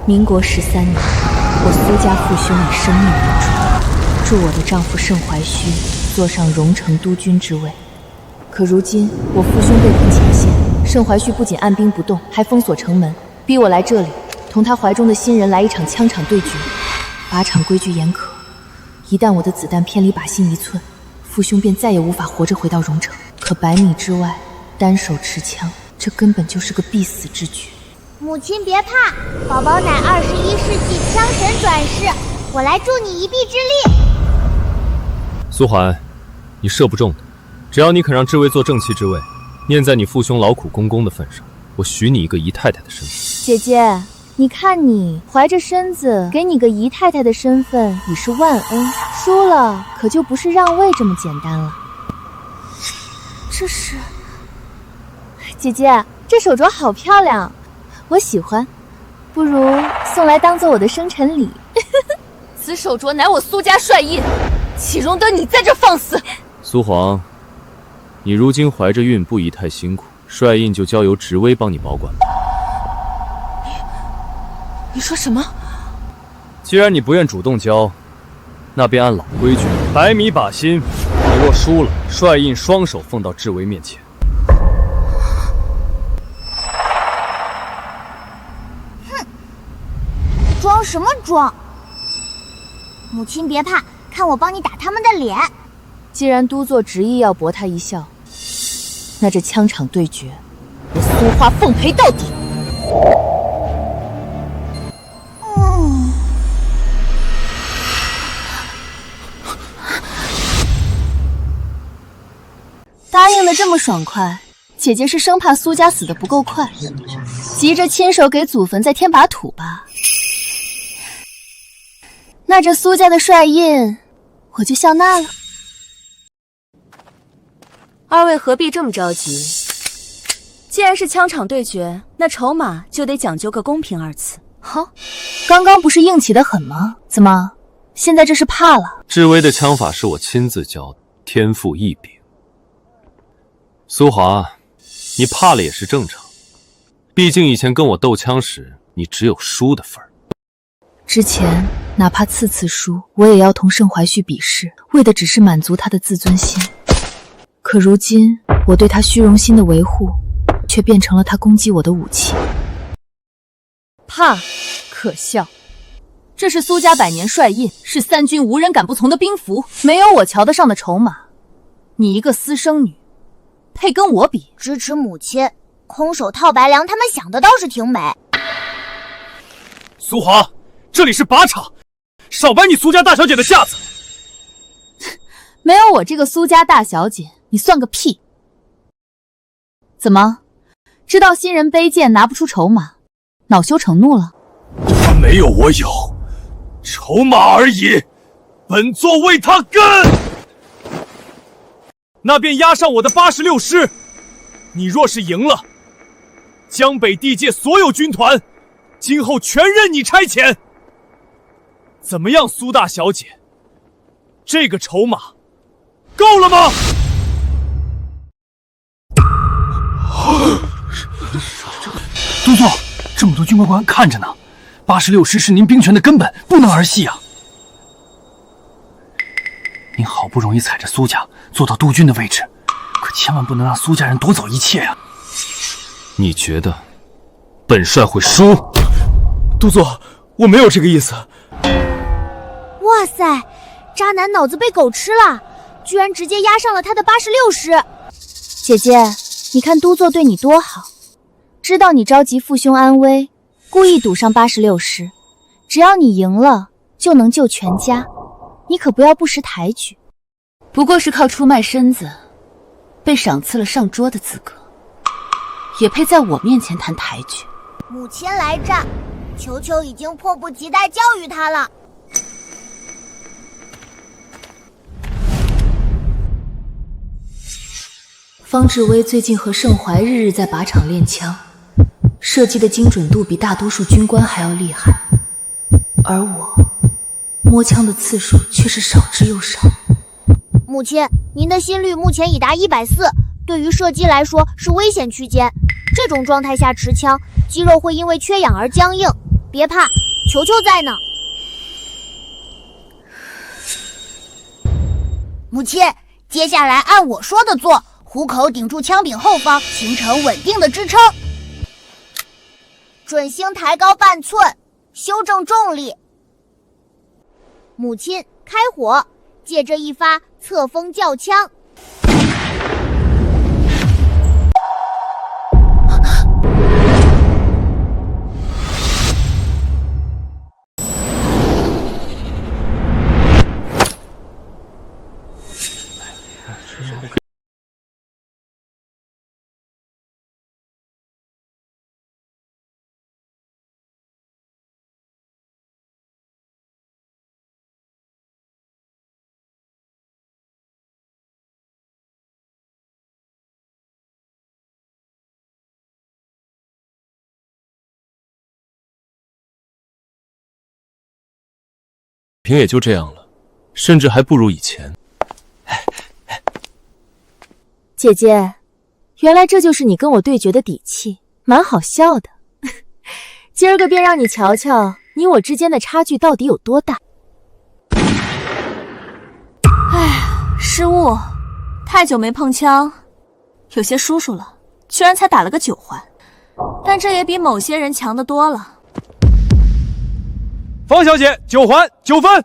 民国13年，我苏家父兄以生命为主，助我的丈夫盛怀虚坐上荣城督军之位。可如今我父兄被困前线，盛怀虚不仅按兵不动，还封锁城门，逼我来这里同他怀中的新人来一场枪场对决。靶场规矩严苛，一旦我的子弹偏离靶心1寸，父兄便再也无法活着回到荣城。可100米之外，单手持枪，这根本就是个必死之举。母亲别怕，宝宝乃21世纪枪神转世，我来助你一臂之力。苏桓，你射不中的，只要你肯让智卫做正妻之位，念在你父兄劳苦功功的份上，我许你一个姨太太的身份。姐姐，你看你怀着身子，给你个姨太太的身份已是万恩，输了可就不是让位这么简单了。这是……姐姐，这手镯好漂亮，我喜欢，不如送来当做我的生辰礼。此手镯乃我苏家帅印，岂容得你在这放肆！苏黄，你如今怀着孕不宜太辛苦，帅印就交由职威帮你保管吧。你说什么？既然你不愿主动交，那便按老规矩，100米靶心，你若输了，帅印双手奉到智威面前。装什么装？母亲别怕，看我帮你打他们的脸。既然都座执意要博他一笑，那这枪场对决，我苏花奉陪到底。答应的这么爽快，姐姐是生怕苏家死得不够快，急着亲手给祖坟再添把土吧？那这苏家的帅印，我就笑纳了。二位何必这么着急？既然是枪场对决，那筹码就得讲究个公平二字。哼，刚刚不是硬气得很吗？怎么，现在这是怕了？智威的枪法是我亲自教的，天赋异禀。苏华，你怕了也是正常，毕竟以前跟我斗枪时，你只有输的份儿。之前哪怕次次输，我也要同盛怀旭比试，为的只是满足他的自尊心。可如今，我对他虚荣心的维护，却变成了他攻击我的武器。怕，可笑！这是苏家100年帅印，是3军无人敢不从的兵符，没有我瞧得上的筹码。你一个私生女，配跟我比？支持母亲，空手套白狼，他们想的倒是挺美。苏华，这里是靶场，少摆你苏家大小姐的架子。没有我这个苏家大小姐，你算个屁！怎么，知道新人卑贱拿不出筹码，恼羞成怒了？他没有我有，筹码而已，本座为他跟。那便押上我的86师，你若是赢了，江北地界所有军团，今后全任你差遣。怎么样，苏大小姐？这个筹码够了吗？都座，这么多军官看着呢，86师是您兵权的根本，不能儿戏啊！您好不容易踩着苏家做到督军的位置，可千万不能让苏家人夺走一切啊！你觉得本帅会输？都座，我没有这个意思。哇塞，渣男脑子被狗吃了，居然直接压上了他的86师。姐姐，你看都座对你多好，知道你着急父兄安危，故意赌上86师，只要你赢了，就能救全家。你可不要不识抬举。不过是靠出卖身子，被赏赐了上桌的资格，也配在我面前谈抬举。母亲来战，球球已经迫不及待教育他了。方志威最近和盛怀日日在靶场练枪，射击的精准度比大多数军官还要厉害，而我摸枪的次数却是少之又少。母亲，您的心率目前已达140，对于射击来说是危险区间。这种状态下持枪，肌肉会因为缺氧而僵硬，别怕，球球在呢。母亲，接下来按我说的做，虎口顶住枪柄后方，形成稳定的支撑。准星抬高半寸，修正重力。母亲，开火，借着一发侧风轿枪。平也就这样了，甚至还不如以前。姐姐，原来这就是你跟我对决的底气，蛮好笑的。今儿个便让你瞧瞧你我之间的差距到底有多大。唉，失误，太久没碰枪，有些叔叔了，居然才打了个9环，但这也比某些人强得多了。方小姐9环9分，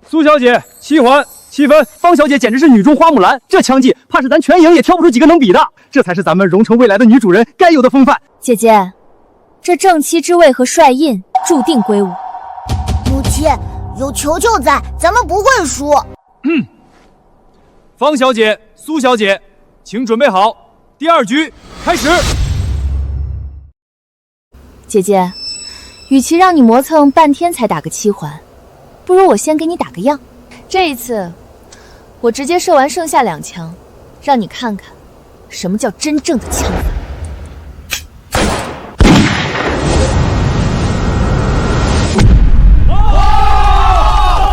苏小姐7环7分。方小姐简直是女中花木兰，这枪技怕是咱全营也挑不出几个能比的，这才是咱们荣城未来的女主人该有的风范。姐姐，这正妻之位和帅印注定归我。母亲，有球球在，咱们不会输。方小姐苏小姐，请准备好，第2局开始。姐姐，与其让你磨蹭半天才打个7环，不如我先给你打个样。这一次我直接射完剩下2枪，让你看看什么叫真正的枪法。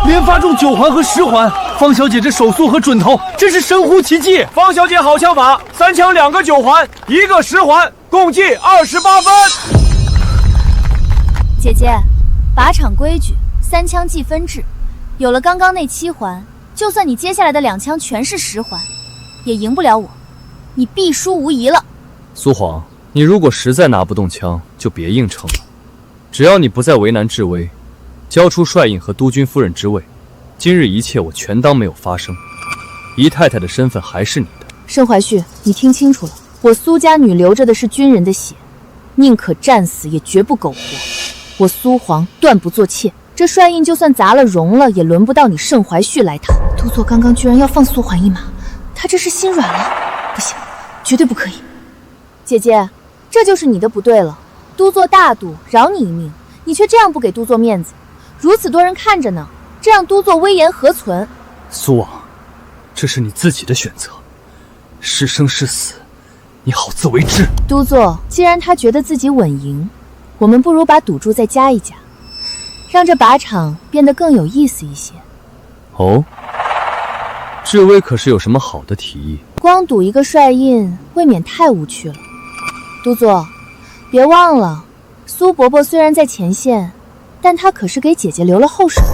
连发中9环和10环，方小姐这手速和准头真是神乎其技。方小姐好枪法，3枪2个9环，1个10环，共计28分。姐姐，靶场规矩3枪计分制，有了刚刚那7环，就算你接下来的2枪全是10环，也赢不了我，你必输无疑了。苏黄，你如果实在拿不动枪，就别硬撑了。只要你不再为难智薇，交出帅印和督军夫人之位，今日一切我全当没有发生。姨太太的身份还是你的。盛怀旭，你听清楚了，我苏家女流着的是军人的血，宁可战死也绝不苟活。我苏黄断不做妾，这帅印就算砸了容了，也轮不到你盛怀旭来谈。督座刚刚居然要放苏桓一马，他这是心软了？不行，绝对不可以。姐姐，这就是你的不对了。督座大度，饶你一命，你却这样不给督座面子，如此多人看着呢，这让督座威严何存？苏王，这是你自己的选择，是生是死，你好自为之。督座，既然他觉得自己稳赢，我们不如把赌注再加一加，让这靶场变得更有意思一些。哦，智薇可是有什么好的提议？光赌一个帅印，未免太无趣了。督座，别忘了，苏伯伯虽然在前线，但他可是给姐姐留了后手的。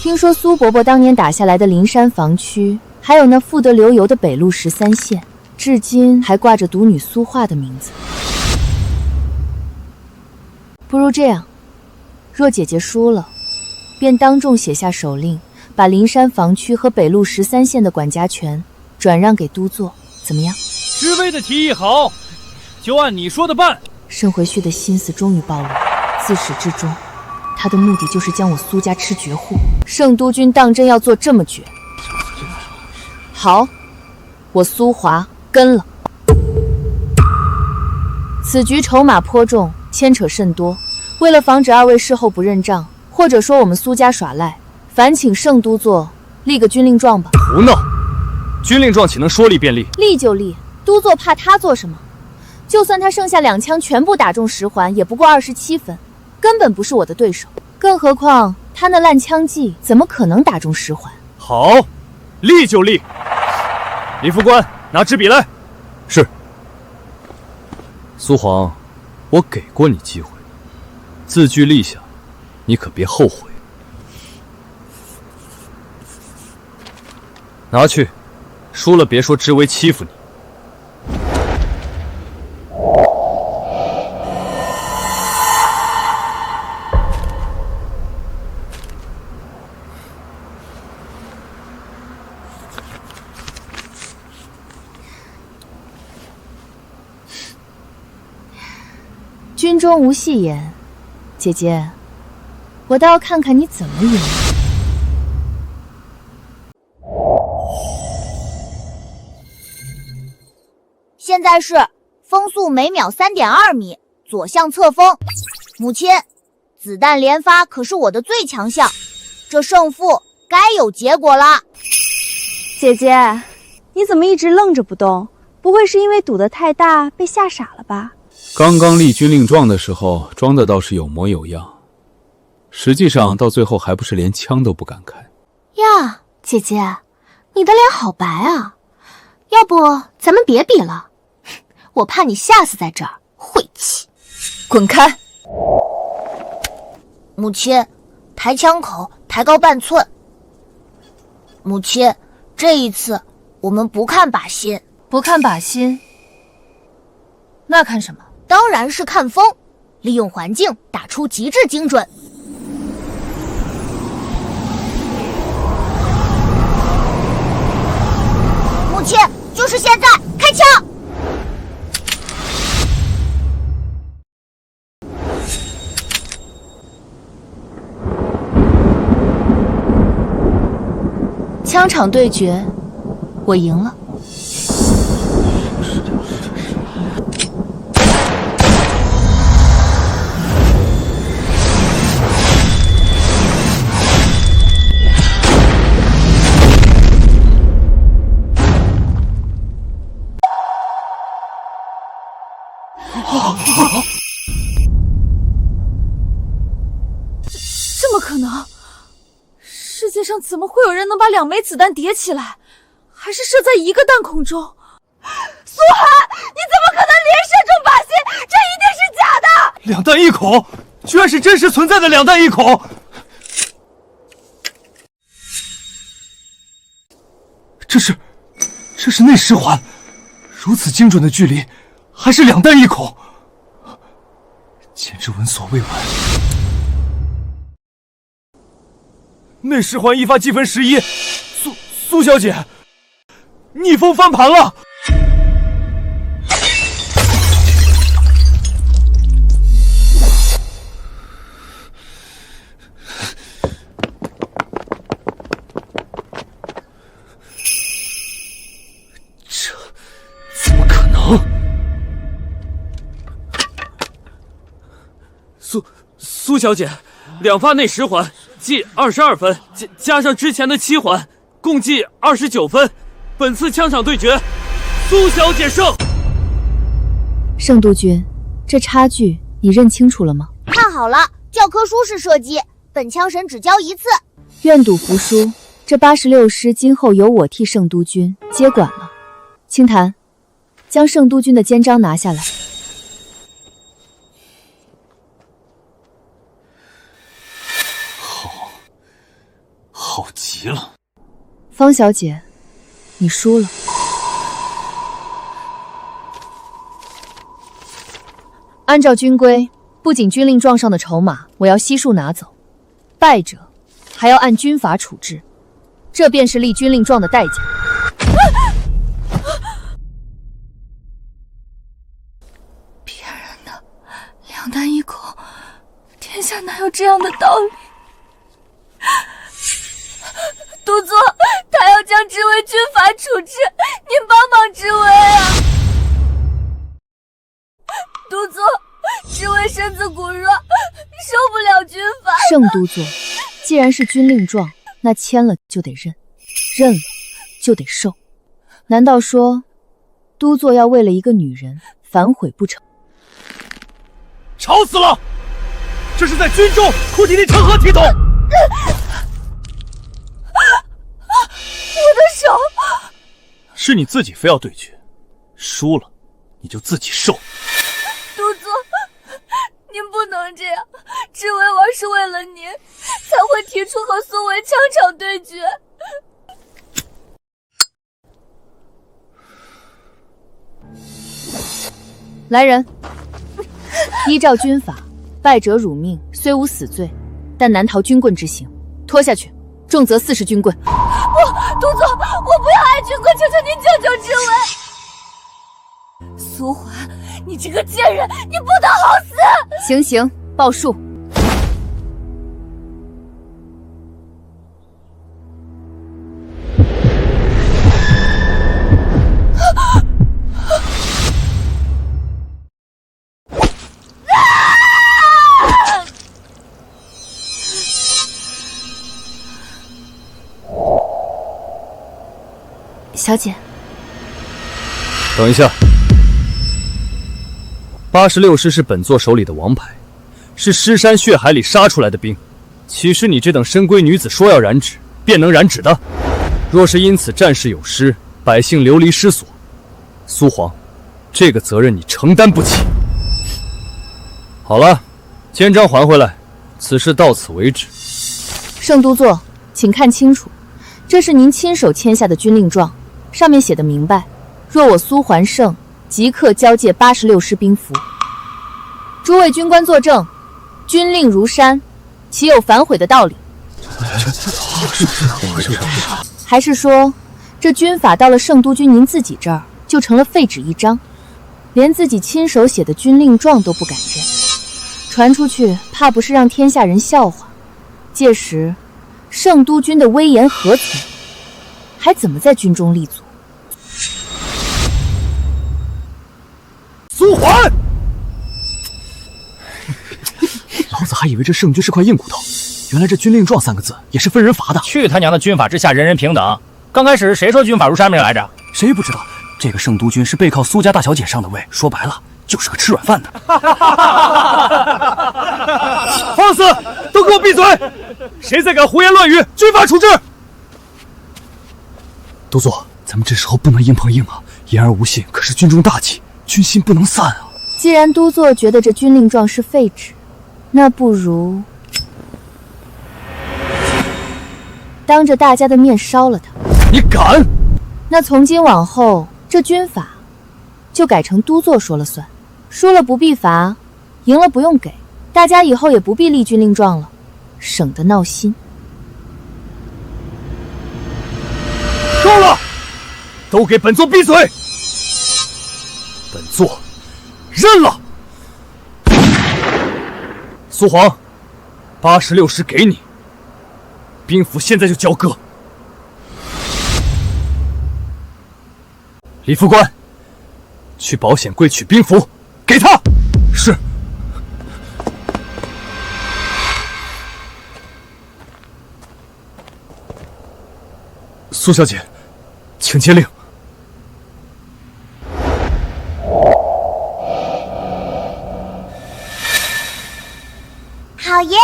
听说苏伯伯当年打下来的灵山防区，还有那富得流油的北路13线，至今还挂着独女苏画的名字。不如这样，若姐姐输了，便当众写下手令，把灵山防区和北路13线的管辖权转让给督座，怎么样？智薇的提议好，就按你说的办。盛回旭的心思终于暴露，自始至终，他的目的就是将我苏家吃绝户。盛督军当真要做这么绝？好，我苏华跟了。此局筹码颇重，牵扯甚多，为了防止2位事后不认账，或者说我们苏家耍赖，烦请盛督座立个军令状吧。胡闹！军令状岂能说立便立？立就立，督座怕他做什么？就算他剩下2枪全部打中10环，也不过27分，根本不是我的对手。更何况他那烂枪技，怎么可能打中10环？好，立就立。李副官，拿支笔来。是。苏黄，我给过你机会，字据立下，你可别后悔。拿去，输了别说知微欺负你。军中无戏言，姐姐，我倒要看看你怎么赢。现在是风速每秒3.2米，左向侧风。母亲，子弹连发可是我的最强项，这胜负该有结果了。姐姐，你怎么一直愣着不动？不会是因为赌得太大被吓傻了吧？刚刚立军令状的时候，装的倒是有模有样，实际上到最后还不是连枪都不敢开。呀，姐姐，你的脸好白啊，要不咱们别比了，我怕你吓死在这儿，晦气。滚开！母亲，抬枪口抬高半寸。母亲，这一次我们不看靶心。不看靶心，那看什么？当然是看风，利用环境打出极致精准。母亲，就是现在，开枪！枪场对决，我赢了。这么可能？世界上怎么会有人能把2枚子弹叠起来，还是射在一个弹孔中？苏寒，你怎么可能连射中靶心？这一定是假的！2弹1孔，居然是真实存在的2弹1孔！这是内十环，如此精准的距离，还是2弹1孔，简直闻所未闻。内十环一发积分11，苏小姐，逆风翻盘了！这怎么可能？苏小姐，2发内10环。计22分，加上之前的7环，共计29分。本次枪场对决，苏小姐胜。圣督军，这差距你认清楚了吗？看好了，教科书式射击，本枪神只教一次。愿赌服输，这86师今后由我替圣督军接管了。清谈，将圣督军的肩章拿下来。好极了，方小姐，你输了。按照军规，不仅军令状上的筹码我要悉数拿走，败者还要按军法处置，这便是立军令状的代价。骗人的，2弹1孔，天下哪有这样的道理？督座，他要将知微军法处置，您帮帮知微啊！督座，知微身子骨弱，受不了军法。圣督座，既然是军令状，那签了就得认，认了就得受。难道说，督座要为了一个女人反悔不成？吵死了！这是在军中哭啼的成何体统？我的手！是你自己非要对决，输了你就自己受。这样，志伟我是为了您才会提出和苏伟枪场对决。来人，依照军法，败者辱命，虽无死罪，但难逃军棍之刑，拖下去，重则40军棍。督座，我不要挨军棍，求求您救救志伟！苏华，你这个贱人，你不得好死！行行，报数。小姐，等一下，86师是本座手里的王牌，是尸山血海里杀出来的兵，岂是你这等深闺女子说要染指便能染指的？若是因此战事有失，百姓流离失所，苏黄，这个责任你承担不起。好了，肩章还回来，此事到此为止。盛都座，请看清楚，这是您亲手签下的军令状。上面写的明白，若我苏还胜，即刻交界86师兵符。诸位军官作证，军令如山，岂有反悔的道理？还是说，这军法到了圣都军您自己这儿，就成了废纸一张，连自己亲手写的军令状都不敢认，传出去怕不是让天下人笑话。届时，圣都军的威严何存？还怎么在军中立足？苏还！老子还以为这圣军是块硬骨头，原来这军令状3个字也是分人罚的。去他娘的军法之下人人平等！刚开始谁说军法如山命来着？谁不知道这个圣都军是背靠苏家大小姐上的位，说白了就是个吃软饭的。放肆！都给我闭嘴！谁再敢胡言乱语，军法处置！都座，咱们这时候不能硬碰硬啊！言而无信可是军中大忌，军心不能散啊！既然都座觉得这军令状是废纸，那不如当着大家的面烧了它。你敢？那从今往后，这军法就改成都座说了算，输了不必罚，赢了不用给，大家以后也不必立军令状了，省得闹心。够了！都给本座闭嘴！本座认了。苏黄，86师给你，兵符现在就交割。李副官，去保险柜取兵符，给他。是。苏小姐，请接令。好耶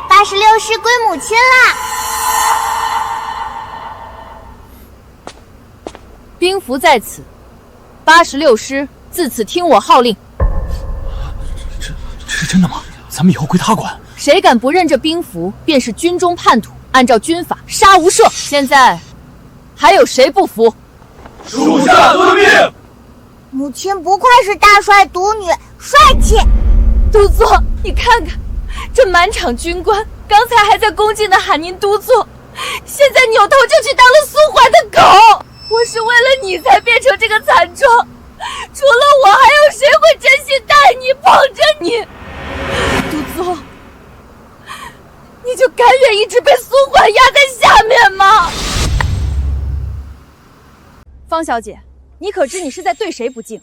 ！86师归母亲啦！兵符在此，86师自此听我号令。这是真的吗？咱们以后归他管。谁敢不认这兵符，便是军中叛徒，按照军法杀无赦。现在还有谁不服？属下遵命。母亲不愧是大帅独女，帅气。都座，你看看，这满场军官刚才还在恭敬地喊您都座，现在扭头就去当了苏怀的狗。我是为了你才变成这个惨状，除了我，还有谁会真心待你、捧着你？都座，你就甘愿一直被苏怀压在下面吗？方小姐，你可知你是在对谁不敬？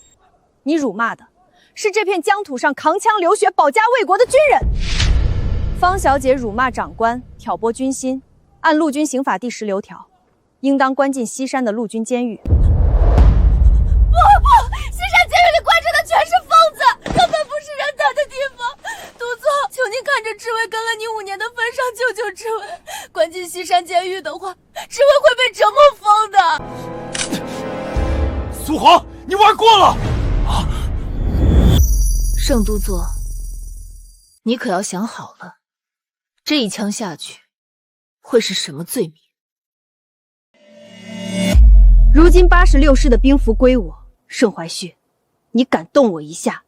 你辱骂的是这片疆土上扛枪流血保家卫国的军人。方小姐辱骂长官，挑拨军心，按陆军刑法第16条，应当关进西山的陆军监狱。不，西山监狱里关着的全是疯子，根本不是人待的地方。都座，求您看着志伟跟了你5年的份上，救救志伟。关进西山监狱的话，志伟会被折磨疯的。苏黄，你玩过了！盛都座，你可要想好了，这一枪下去，会是什么罪名？如今86师的兵符归我，盛怀旭，你敢动我一下，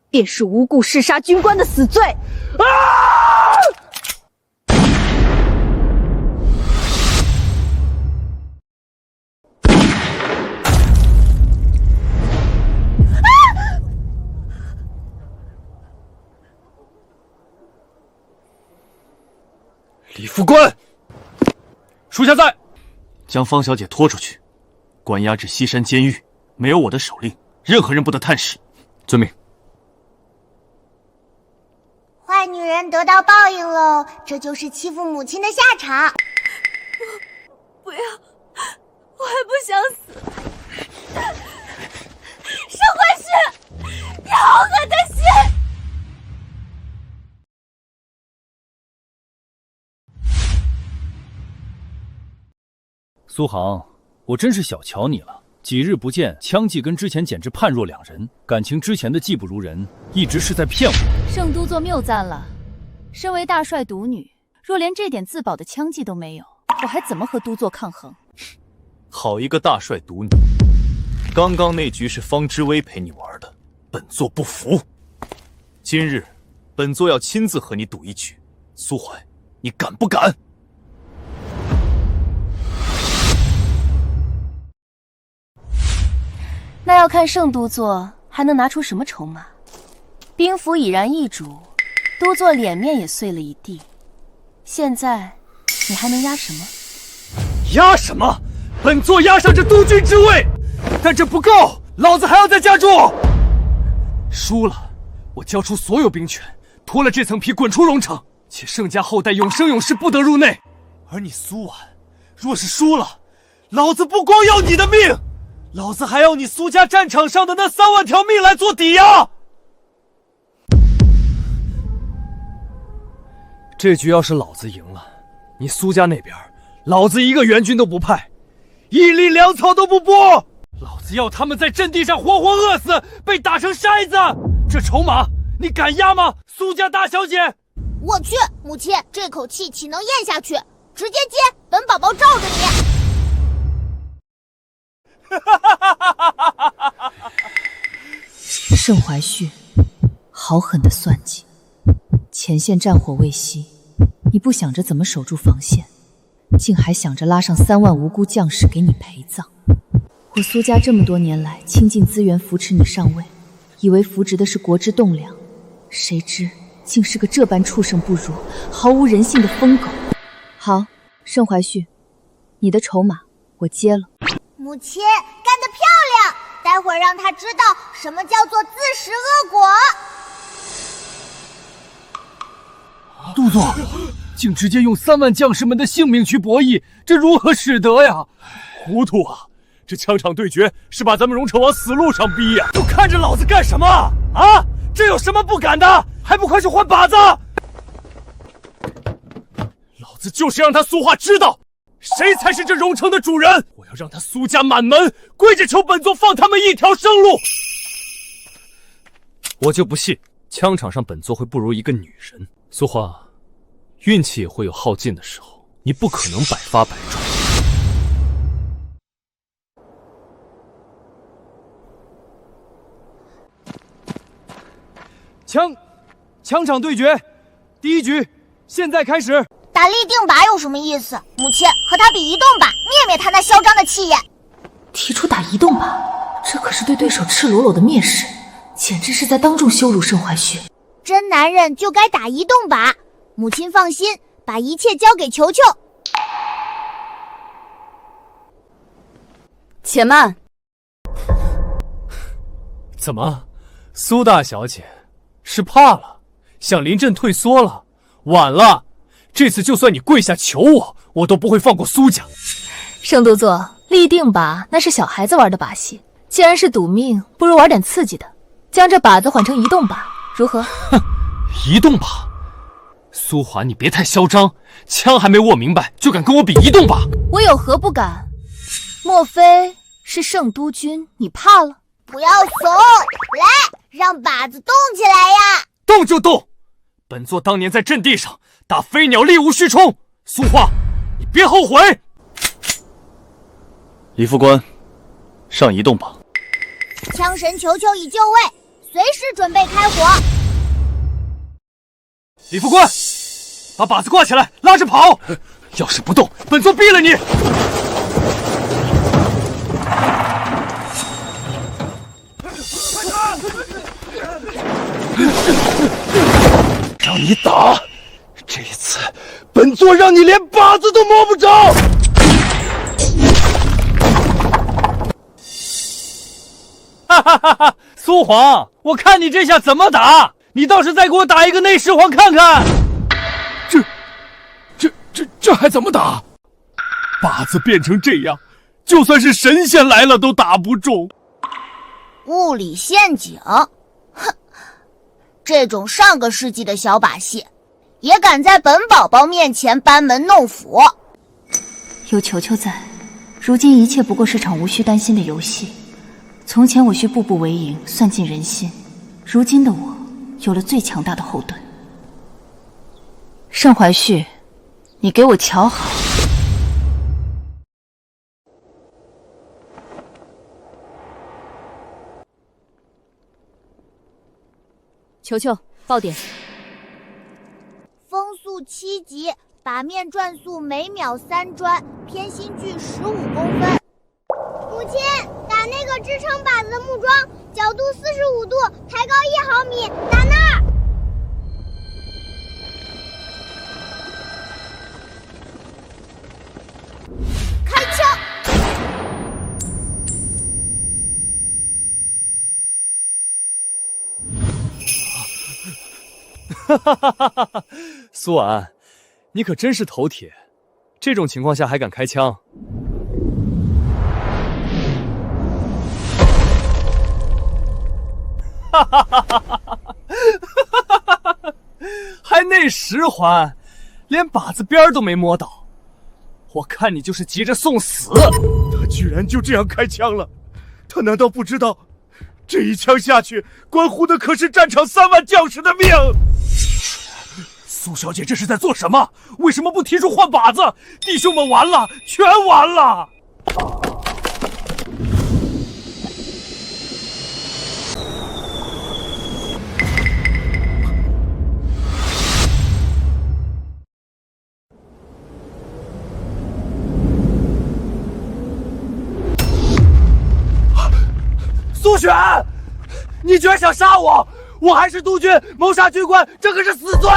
便是无故弑杀军官的死罪！啊！李副官，属下在，将方小姐拖出去，关押至西山监狱。没有我的手令，任何人不得探视。遵命。坏女人得到报应喽，这就是欺负母亲的下场。不要，我还不想死。盛怀旭，你好狠的心！苏杭，我真是小瞧你了。几日不见，枪技跟之前简直判若两人。感情之前的技不如人，一直是在骗我。圣都座谬赞了。身为大帅独女，若连这点自保的枪技都没有，我还怎么和都座抗衡？好一个大帅独女！刚刚那局是方知薇陪你玩的，本座不服。今日，本座要亲自和你赌一局。苏怀，你敢不敢？那要看圣都座还能拿出什么筹码。兵符已然易主，都座脸面也碎了一地。现在你还能压什么？压什么？本座压上这督军之位，但这不够，老子还要再加注。输了，我交出所有兵权，脱了这层皮，滚出荣城，且盛家后代永生永世不得入内。而你苏婉，若是输了，老子不光要你的命，老子还要你苏家战场上的那3万条命来做抵押。这局要是老子赢了，你苏家那边，老子一个援军都不派，一粒粮草都不拨，老子要他们在阵地上活活饿死，被打成筛子。这筹码你敢压吗，苏家大小姐？我去，母亲，这口气岂能咽下去？直接接，本宝宝罩着你。盛怀旭，好狠的算计！前线战火未息，你不想着怎么守住防线，竟还想着拉上3万无辜将士给你陪葬。我苏家这么多年来倾尽资源扶持你上位，以为扶植的是国之栋梁，谁知竟是个这般畜生不如、毫无人性的疯狗。好，盛怀旭，你的筹码我接了。母亲干得漂亮，待会儿让他知道什么叫做自食恶果。都座竟直接用3万将士们的性命去博弈，这如何使得呀？糊涂啊！这枪场对决是把咱们荣城往死路上逼呀！都看着老子干什么啊？这有什么不敢的？还不快去换靶子！老子就是让他苏化知道，谁才是这荣城的主人！我要让他苏家满门跪着求本座放他们一条生路！我就不信枪场上本座会不如一个女人。苏花，运气也会有耗尽的时候，你不可能百发百中。枪场对决，第一局，现在开始。打立定靶有什么意思？母亲，和他比移动靶，灭灭他那嚣张的气焰。提出打移动靶，这可是对对手赤裸裸的蔑视，简直是在当众羞辱盛怀旭。真男人就该打移动靶。母亲放心，把一切交给球球。且慢。怎么，苏大小姐是怕了，想临阵退缩了？晚了，这次就算你跪下求我，我都不会放过苏家。圣都座，立定靶那是小孩子玩的把戏，既然是赌命，不如玩点刺激的，将这靶子换成移动靶，如何？哼，移动靶？苏华，你别太嚣张，枪还没握明白，就敢跟我比移动靶？我有何不敢？莫非是圣都君你怕了？不要怂，来，让靶子动起来呀！动就动，本座当年在阵地上打飞鸟力无虚冲，苏画，你别后悔。李副官，上移动吧。枪神球球已就位，随时准备开火。李副官，把靶子挂起来，拉着跑。要是不动，本座毙了你！让你打，这一次本座让你连靶子都摸不着。哈哈哈哈！苏皇，我看你这下怎么打？你倒是再给我打一个内狮皇看看。这还怎么打？靶子变成这样，就算是神仙来了都打不中。物理陷阱，哼，这种上个世纪的小把戏，也敢在本宝宝面前班门弄斧。有球球在，如今一切不过是场无需担心的游戏。从前我需步步为营，算尽人心，如今的我有了最强大的后盾。盛怀旭，你给我瞧好。球球，爆点。风速7级，把面转速每秒3转，偏心距15公分。母亲，打那个支撑靶子的木桩，角度45度，抬高1毫米，打那儿。开枪！哈哈哈哈哈！苏婉，你可真是头铁，这种情况下还敢开枪？哈哈哈哈哈！还内十环，连靶子边都没摸到，我看你就是急着送死。他居然就这样开枪了，他难道不知道，这一枪下去，关乎的可是战场3万将士的命？苏小姐这是在做什么？为什么不提出换靶子？弟兄们完了，全完了！苏璇，你居然想杀我！我还是督军，谋杀军官，这可是死罪！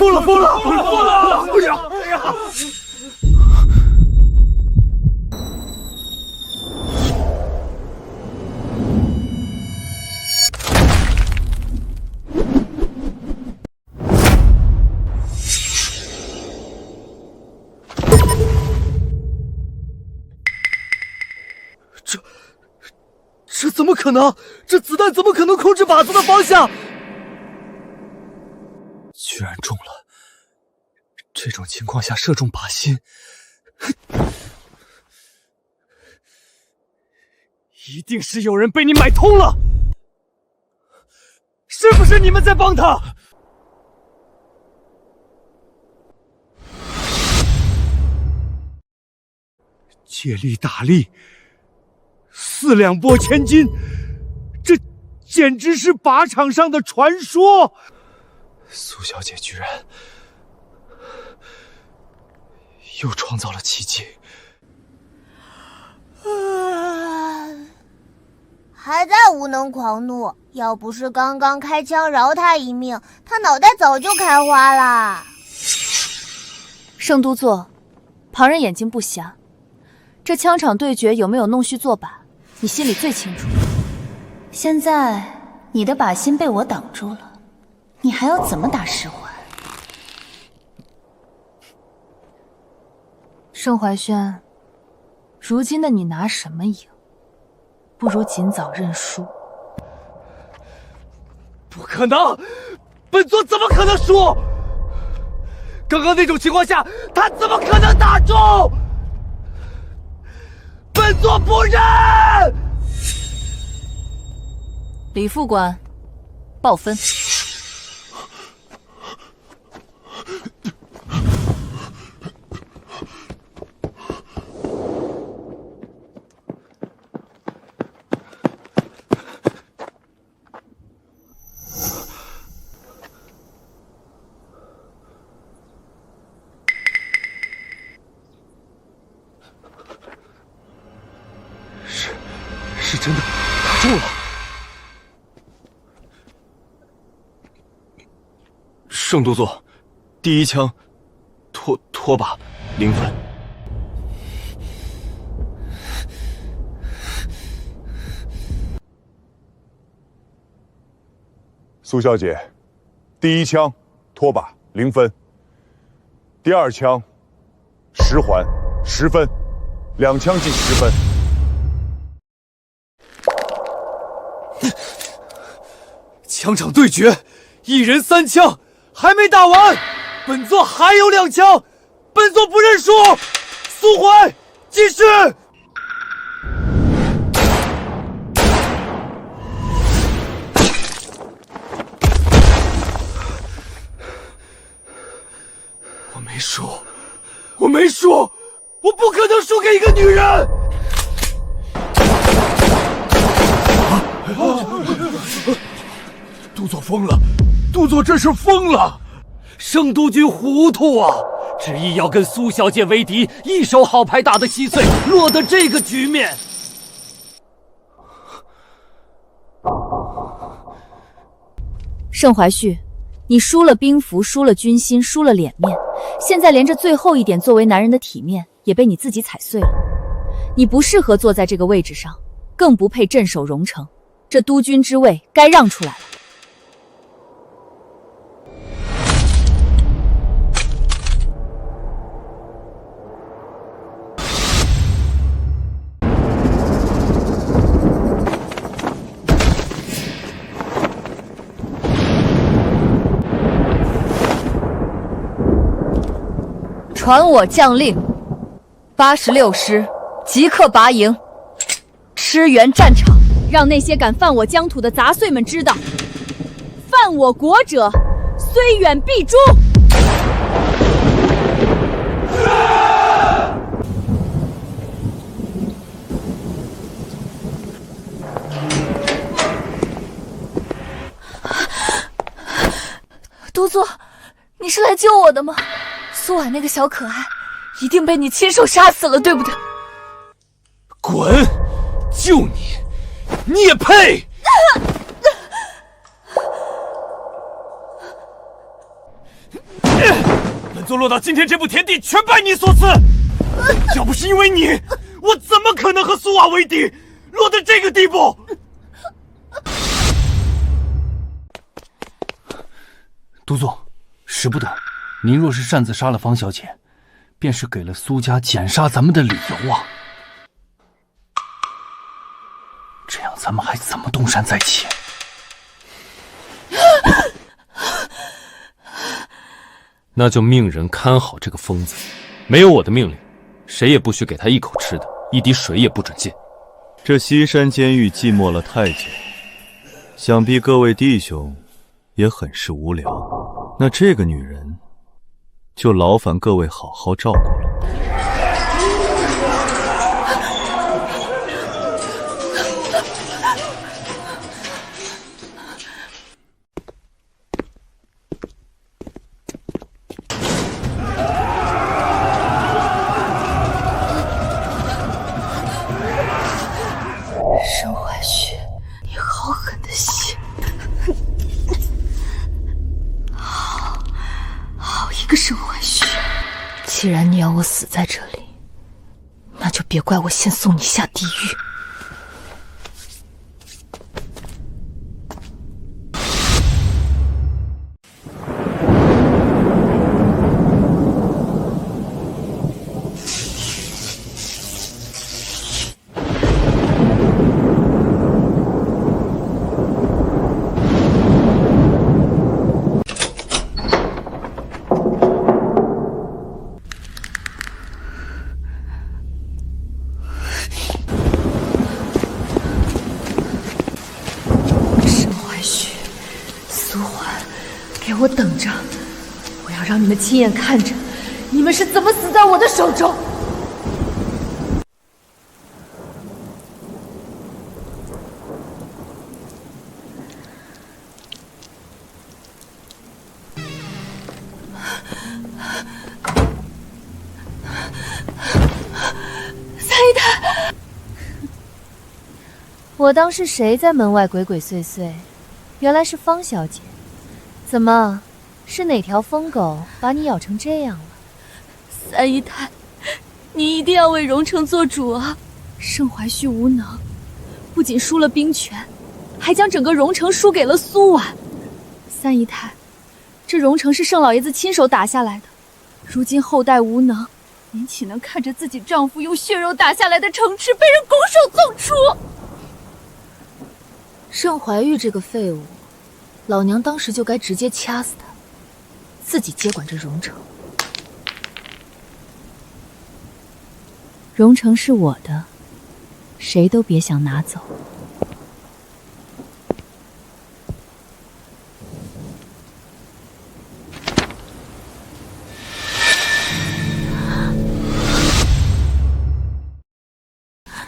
疯了！哎呀！这怎么可能？这子弹怎么可能控制靶子的方向？居然中了！这种情况下射中靶心，一定是有人被你买通了！是不是你们在帮他？借力打力，4两拨千斤，这简直是靶场上的传说！苏小姐居然又创造了奇迹。还在无能狂怒，要不是刚刚开枪饶他一命，他脑袋早就开花了。圣都座，旁人眼睛不瞎，这枪场对决有没有弄虚作靶，你心里最清楚。现在你的靶心被我挡住了，你还要怎么打10环？盛怀轩，如今的你拿什么赢？不如尽早认输。不可能，本座怎么可能输？刚刚那种情况下，他怎么可能打中？本愿做仆人。李副官，报分。是真的打中了。圣都座，第一枪，拖把0分。苏小姐，第一枪拖把0分，第二枪10环10分，2枪计10分。枪场对决，1人3枪，还没打完，本座还有2枪，本座不认输，速还，继续。我没输，我不可能输给一个女人。都座疯了，都座这是疯了！圣都君糊涂啊，执意要跟苏小姐为敌，一手好牌打得稀碎，落得这个局面。盛怀旭，你输了兵符，输了军心，输了脸面，现在连这最后一点作为男人的体面也被你自己踩碎了。你不适合坐在这个位置上，更不配镇守荣城。这督军之位该让出来了。传我将令，86师即刻拔营，驰援战场，让那些敢犯我疆土的杂碎们知道，犯我国者，虽远必诛。都座，你是来救我的吗？苏婉那个小可爱，一定被你亲手杀死了，对不对？滚！救你，你也配！本座落到今天这步田地，全拜你所赐。要不是因为你，我怎么可能和苏瓦为敌，落得这个地步？都座，时不得。您若是擅自杀了方小姐，便是给了苏家减杀咱们的理由啊！这样咱们还怎么东山再起？那就命人看好这个疯子，没有我的命令，谁也不许给他一口吃的，一滴水也不准进。这西山监狱寂寞了太久，想必各位弟兄也很是无聊。那这个女人，就劳烦各位好好照顾了。盛怀旭，你好狠的心！好一个盛怀旭！既然你要我死在这里，那就别怪我先送你下地狱。我等着，我要让你们亲眼看着，你们是怎么死在我的手中。我当是谁在门外鬼鬼祟祟，原来是方小姐。怎么，是哪条疯狗把你咬成这样了？三姨太，你一定要为荣城做主啊！盛怀旭无能，不仅输了兵权，还将整个荣城输给了苏婉。三姨太，这荣城是盛老爷子亲手打下来的，如今后代无能，您岂能看着自己丈夫用血肉打下来的城池被人拱手纵出？盛怀玉这个废物，老娘当时就该直接掐死他，自己接管这荣城。荣城是我的，谁都别想拿走。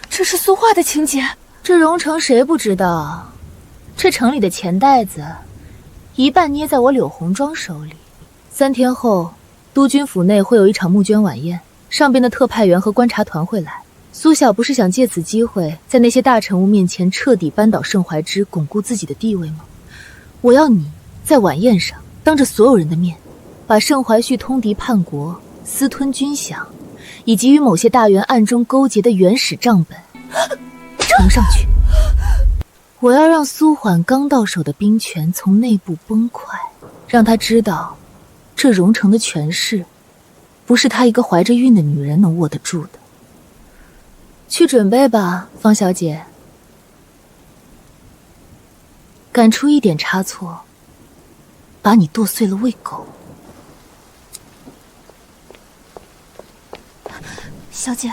这是苏画的情节，这荣城谁不知道？这城里的钱袋子，一半捏在我柳红妆手里。3天后，督军府内会有一场募捐晚宴，上边的特派员和观察团会来。苏小不是想借此机会，在那些大臣物面前彻底扳倒盛怀之，巩固自己的地位吗？我要你在晚宴上，当着所有人的面，把盛怀旭通敌叛国、私吞军饷，以及与某些大员暗中勾结的原始账本呈上去。我要让苏缓刚到手的兵权从内部崩溃，让他知道，这荣城的权势，不是他一个怀着孕的女人能握得住的。去准备吧，方小姐。敢出一点差错，把你剁碎了喂狗。小姐，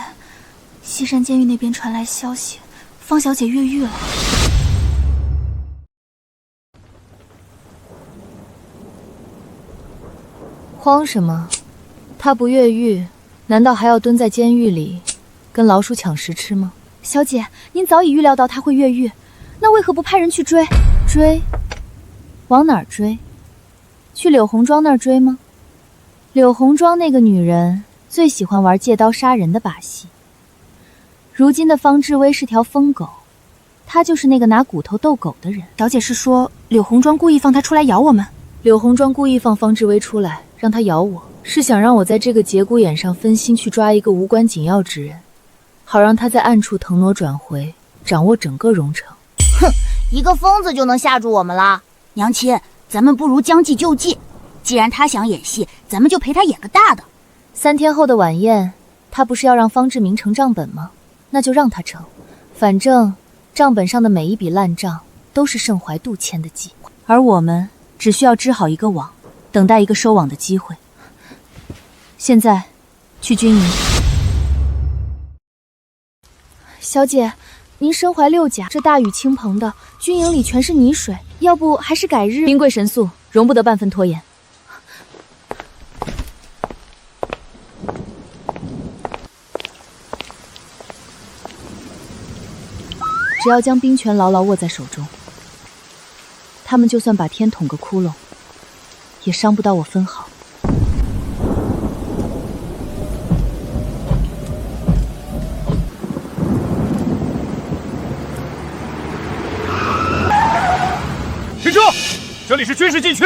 西山监狱那边传来消息，方小姐越狱了。慌什么？他不越狱，难道还要蹲在监狱里，跟老鼠抢食吃吗？小姐，您早已预料到他会越狱，那为何不派人去追？追？往哪儿追？去柳红庄那儿追吗？柳红庄那个女人最喜欢玩借刀杀人的把戏。如今的方志威是条疯狗，他就是那个拿骨头斗狗的人。小姐是说柳红庄故意放他出来咬我们？柳红庄故意放方志威出来，让他咬我，是想让我在这个节骨眼上分心去抓一个无关紧要之人，好让他在暗处腾挪转回，掌握整个荣城。哼，一个疯子就能吓住我们了？娘亲，咱们不如将计就计，既然他想演戏，咱们就陪他演个大的。3天后的晚宴，他不是要让方志明呈账本吗？那就让他呈，反正账本上的每一笔烂账都是盛怀度签的记，而我们只需要织好一个网，等待一个收网的机会。现在，去军营。小姐，您身怀6甲，这大雨倾盆的，军营里全是泥水，要不还是改日？兵贵神速，容不得半分拖延。只要将兵权牢牢握在手中，他们就算把天捅个窟窿，也伤不到我分毫。停车！这里是军事禁区，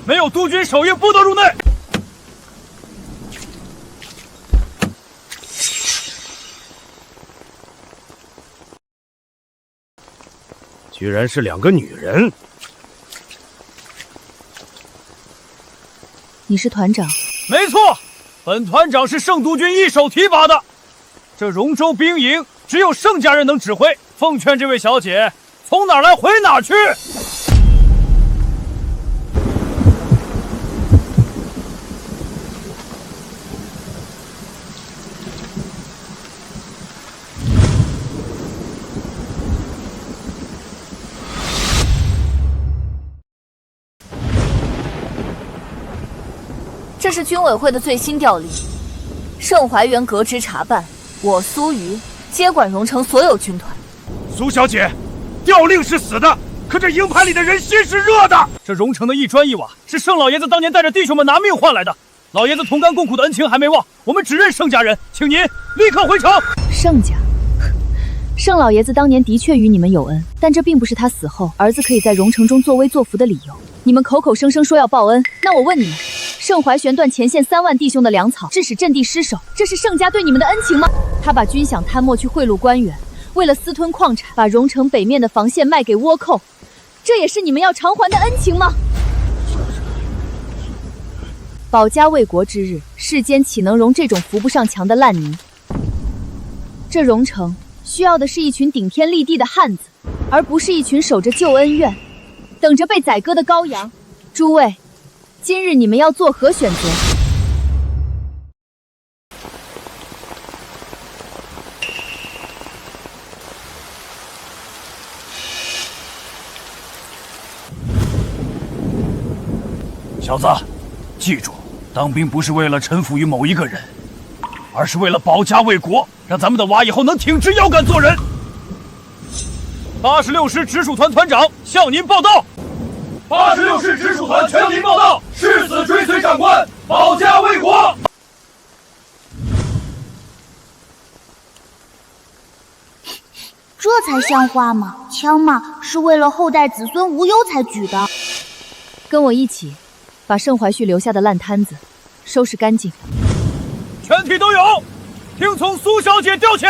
没有督军守夜不得入内。居然是2个女人！你是团长？没错，本团长是盛督军一手提拔的。这荣州兵营只有盛家人能指挥，奉劝这位小姐从哪儿来回哪儿去。这是军委会的最新调令，盛怀元革职查办，我苏瑜接管荣城所有军团。苏小姐，调令是死的，可这营盘里的人心是热的。这荣城的一砖一瓦是盛老爷子当年带着弟兄们拿命换来的，老爷子同甘共苦的恩情还没忘，我们只认盛家人，请您立刻回城。盛家，盛老爷子当年的确与你们有恩，但这并不是他死后儿子可以在荣城中作威作福的理由。你们口口声声说要报恩，那我问你们，盛怀玄断前线3万弟兄的粮草，致使阵地失守，这是盛家对你们的恩情吗？他把军饷摊没去贿赂官员，为了私吞矿产，把荣城北面的防线卖给倭寇，这也是你们要偿还的恩情吗？保家卫国之日，世间岂能容这种扶不上墙的烂泥？这荣城需要的是一群顶天立地的汉子，而不是一群守着旧恩怨，等着被宰割的羔羊。诸位，今日你们要作何选择？小子，记住，当兵不是为了臣服于某一个人，而是为了保家卫国，让咱们的娃以后能挺直腰杆做人。86师直属团团长向您报道。86师直属团全体报道，誓死追随长官，保家卫国。这才像话吗？枪嘛，是为了后代子孙无忧才举的。跟我一起，把盛怀旭留下的烂摊子收拾干净。全体都有，听从苏小姐调遣。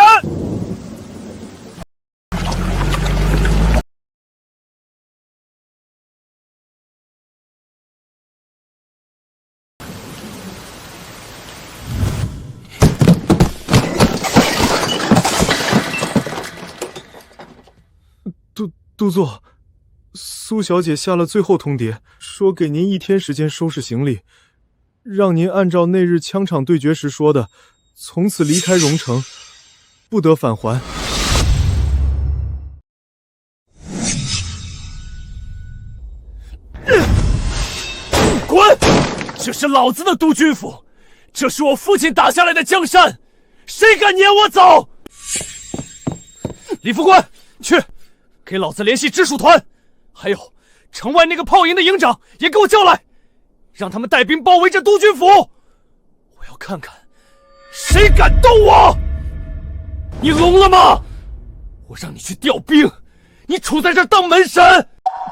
督座，苏小姐下了最后通牒，说给您1天时间收拾行李，让您按照那日枪场对决时说的，从此离开荣城，不得返还。滚！这是老子的督军府，这是我父亲打下来的江山，谁敢撵我走？李副官，去给老子联系直属团，还有城外那个炮营的营长也给我叫来，让他们带兵包围这督军府。我要看看谁敢动我！你聋了吗？我让你去调兵，你杵在这儿当门神！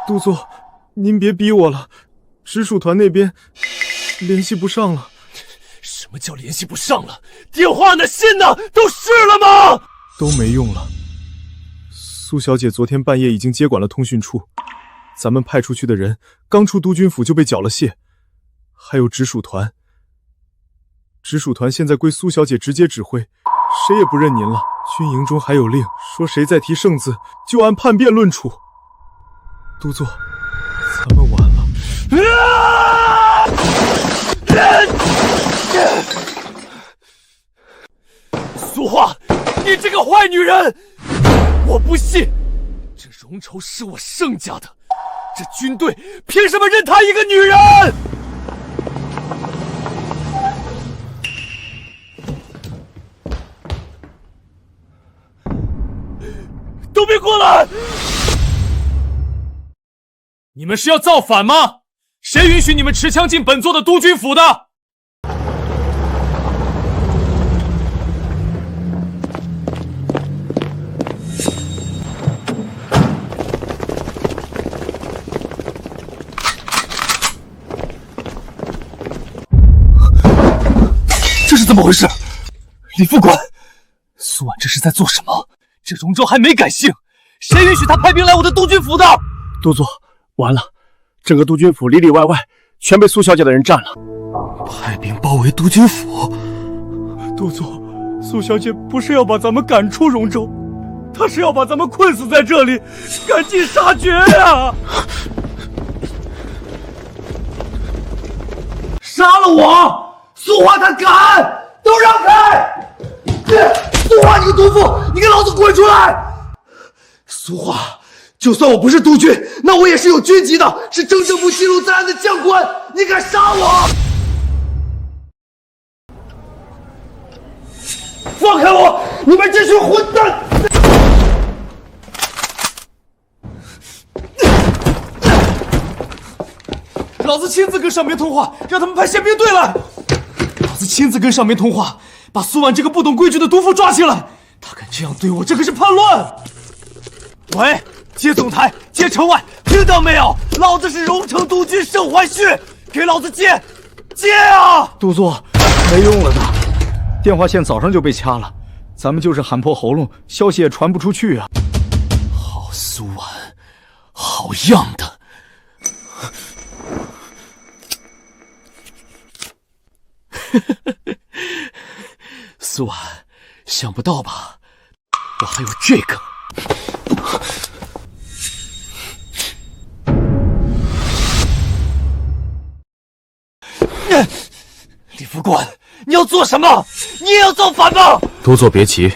督座，您别逼我了，直属团那边联系不上了。什么叫联系不上了？电话呢？信呢？都试了吗？都没用了。苏小姐昨天半夜已经接管了通讯处，咱们派出去的人刚出督军府就被缴了械，还有直属团。直属团现在归苏小姐直接指挥，谁也不认您了。军营中还有令，说谁再提圣字，就按叛变论处。督座，咱们完了。苏画，你这个坏女人！我不信，这荣仇是我盛家的，这军队凭什么认她一个女人？都别过来！你们是要造反吗？谁允许你们持枪进本座的督军府的？这是怎么回事？李副官，苏婉这是在做什么？这荣州还没改姓，谁允许他派兵来我的督军府的？督座，完了，整个督军府里里外外全被苏小姐的人占了。派兵包围督军府？督座，苏小姐不是要把咱们赶出荣州，她是要把咱们困死在这里，赶尽杀绝呀！杀了我！苏华他敢！都让开！苏华，你个毒妇，你给老子滚出来！苏华，就算我不是督军，那我也是有军籍的，是真正不记录在案的将官，你敢杀我？放开我！你们这群混蛋！老子亲自跟上面通话，让他们派宪兵队来。老子亲自跟上面通话，把苏婉这个不懂规矩的毒妇抓起来。他敢这样对我，这可是叛乱！喂，接总台，接城外，听到没有？老子是荣城督军盛怀旭，给老子接！接啊！督座，没用了的，电话线早上就被掐了，咱们就是喊破喉咙，消息也传不出去啊。好苏婉，好样的！苏婉，想不到吧？我还有这个。李副官，你要做什么？你也要造反吗？督座别急，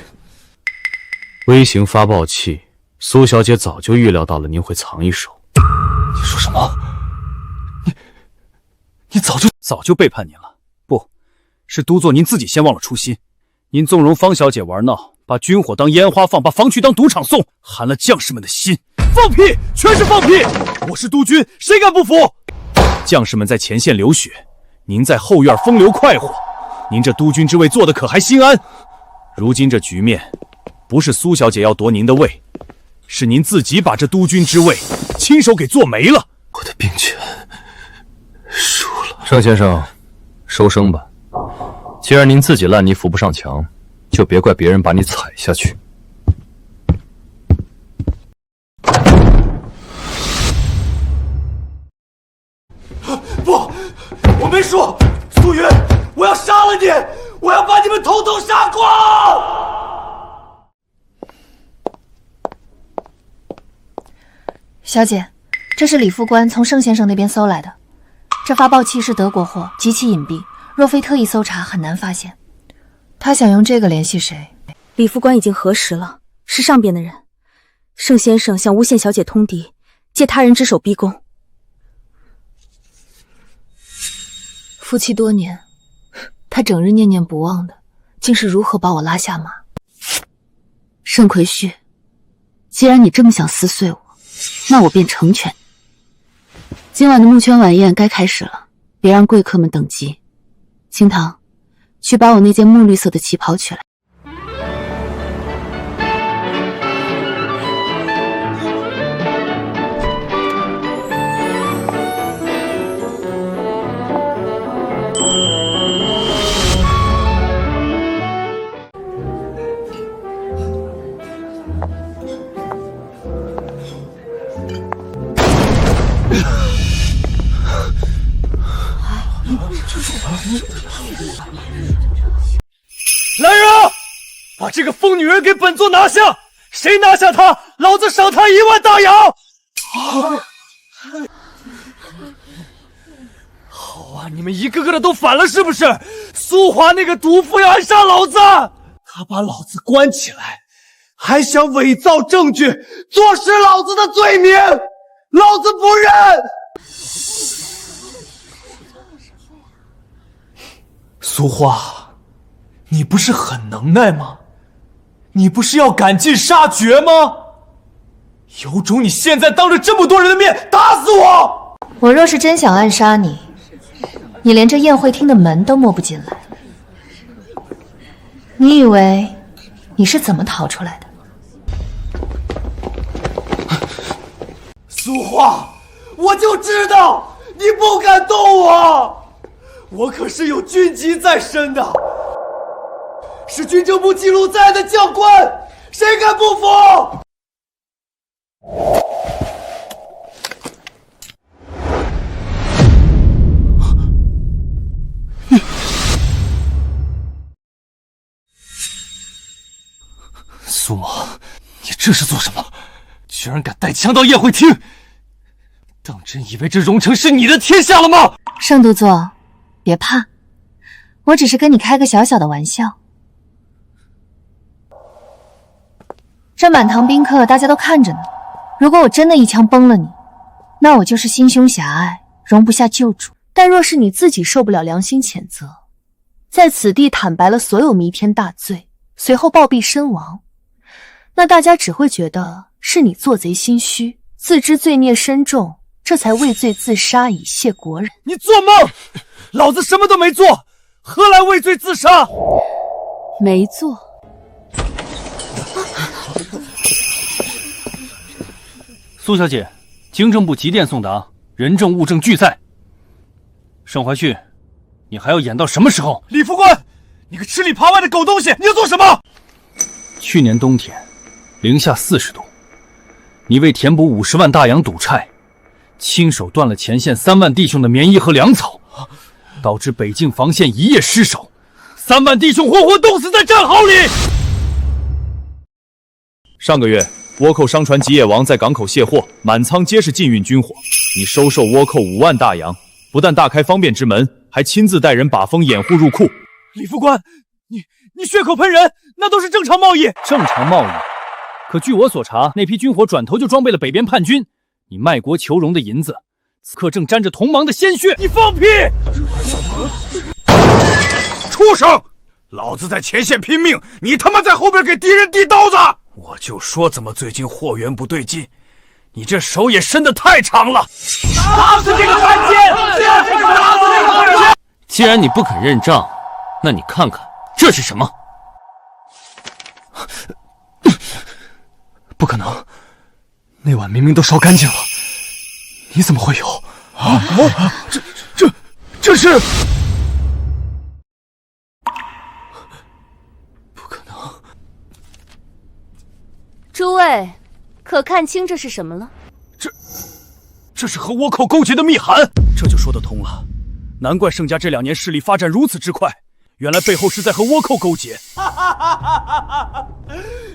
微型发报器，苏小姐早就预料到了您会藏一手。你说什么？你早就背叛您了？不是督座您自己先忘了初心。您纵容方小姐玩闹，把军火当烟花放，把防区当赌场送，寒了将士们的心。放屁，全是放屁！我是督军，谁敢不服？将士们在前线流血，您在后院风流快活，您这督军之位做得可还心安？如今这局面，不是苏小姐要夺您的位，是您自己把这督军之位亲手给做没了。我的兵权输了。盛先生，收声吧。既然您自己烂泥扶不上墙，就别怪别人把你踩下去。不，我没说，苏云，我要杀了你，我要把你们统统杀光！小姐，这是李副官从盛先生那边搜来的，这发报器是德国货，极其隐蔽，若非特意搜查，很难发现。他想用这个联系谁？李副官已经核实了，是上边的人。盛先生想诬陷小姐通敌，借他人之手逼宫。夫妻多年，他整日念念不忘的，竟是如何把我拉下马。盛奎旭，既然你这么想撕碎我，那我便成全你。今晚的募圈晚宴该开始了，别让贵客们等急。清堂，去把我那件墨绿色的旗袍取来。来人啊！把这个疯女人给本座拿下！谁拿下她，老子赏她1万大洋！好啊，你们一个个的都反了是不是？苏华那个毒妇要暗杀老子，她把老子关起来，还想伪造证据，坐实老子的罪名，老子不认！苏华，你不是很能耐吗？你不是要赶尽杀绝吗？有种你现在当着这么多人的面打死我！我若是真想暗杀你，你连这宴会厅的门都摸不进来。你以为你是怎么逃出来的？苏华，我就知道你不敢动我，我可是有军籍在身的，是军政部记录在案的教官，谁敢不服？苏某，你这是做什么？居然敢带枪到宴会厅！当真以为这荣城是你的天下了吗？盛督座，别怕，我只是跟你开个小小的玩笑。这满堂宾客大家都看着呢，如果我真的一枪崩了你，那我就是心胸狭隘，容不下救主。但若是你自己受不了良心谴责，在此地坦白了所有弥天大罪，随后暴毙身亡，那大家只会觉得是你做贼心虚，自知罪孽深重，这才畏罪自杀以谢国人。你做梦！老子什么都没做，何来畏罪自杀？没做。苏小姐，经政部急电送达，人证物证俱在。盛怀旭，你还要演到什么时候？李副官，你个吃里扒外的狗东西，你要做什么？去年冬天，零下40度，你为填补50万大洋赌债，亲手断了前线3万弟兄的棉衣和粮草，导致北境防线一夜失守，3万弟兄活活冻死在战壕里。上个月，倭寇商船吉野王在港口卸货，满舱皆是禁运军火。你收受倭寇5万大洋，不但大开方便之门，还亲自带人把风掩护入库。李副官，你血口喷人，那都是正常贸易。正常贸易。可据我所查，那批军火转头就装备了北边叛军。你卖国求荣的银子，此刻正沾着同盟的鲜血。你放屁！畜生！老子在前线拼命，你他妈在后边给敌人递刀子！我就说怎么最近货源不对劲，你这手也伸得太长了！打死这个汉奸！打死这个汉奸！既然你不肯认账，那你看看这是什么？不可能，那碗明明都烧干净了，你怎么会有？这是？诸位，可看清这是什么了？这是和倭寇勾结的密函，这就说得通了。难怪盛家这2年势力发展如此之快，原来背后是在和倭寇勾结。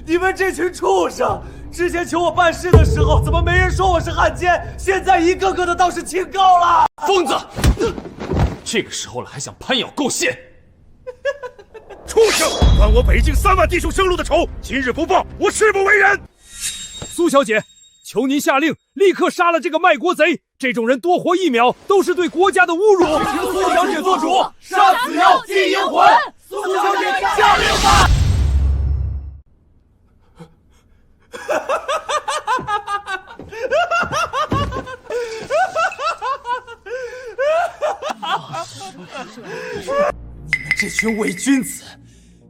你们这群畜生！之前求我办事的时候，怎么没人说我是汉奸？现在一个个的倒是清高了。疯子！这个时候了，还想攀咬构陷？畜生！断我北境3万弟兄生路的仇，今日不报，我誓不为人。苏小姐，求您下令，立刻杀了这个卖国贼！这种人多活1秒，都是对国家的侮辱。请苏小姐做主，杀死妖，祭阴魂。苏小姐下令吧！你们这群伪君子，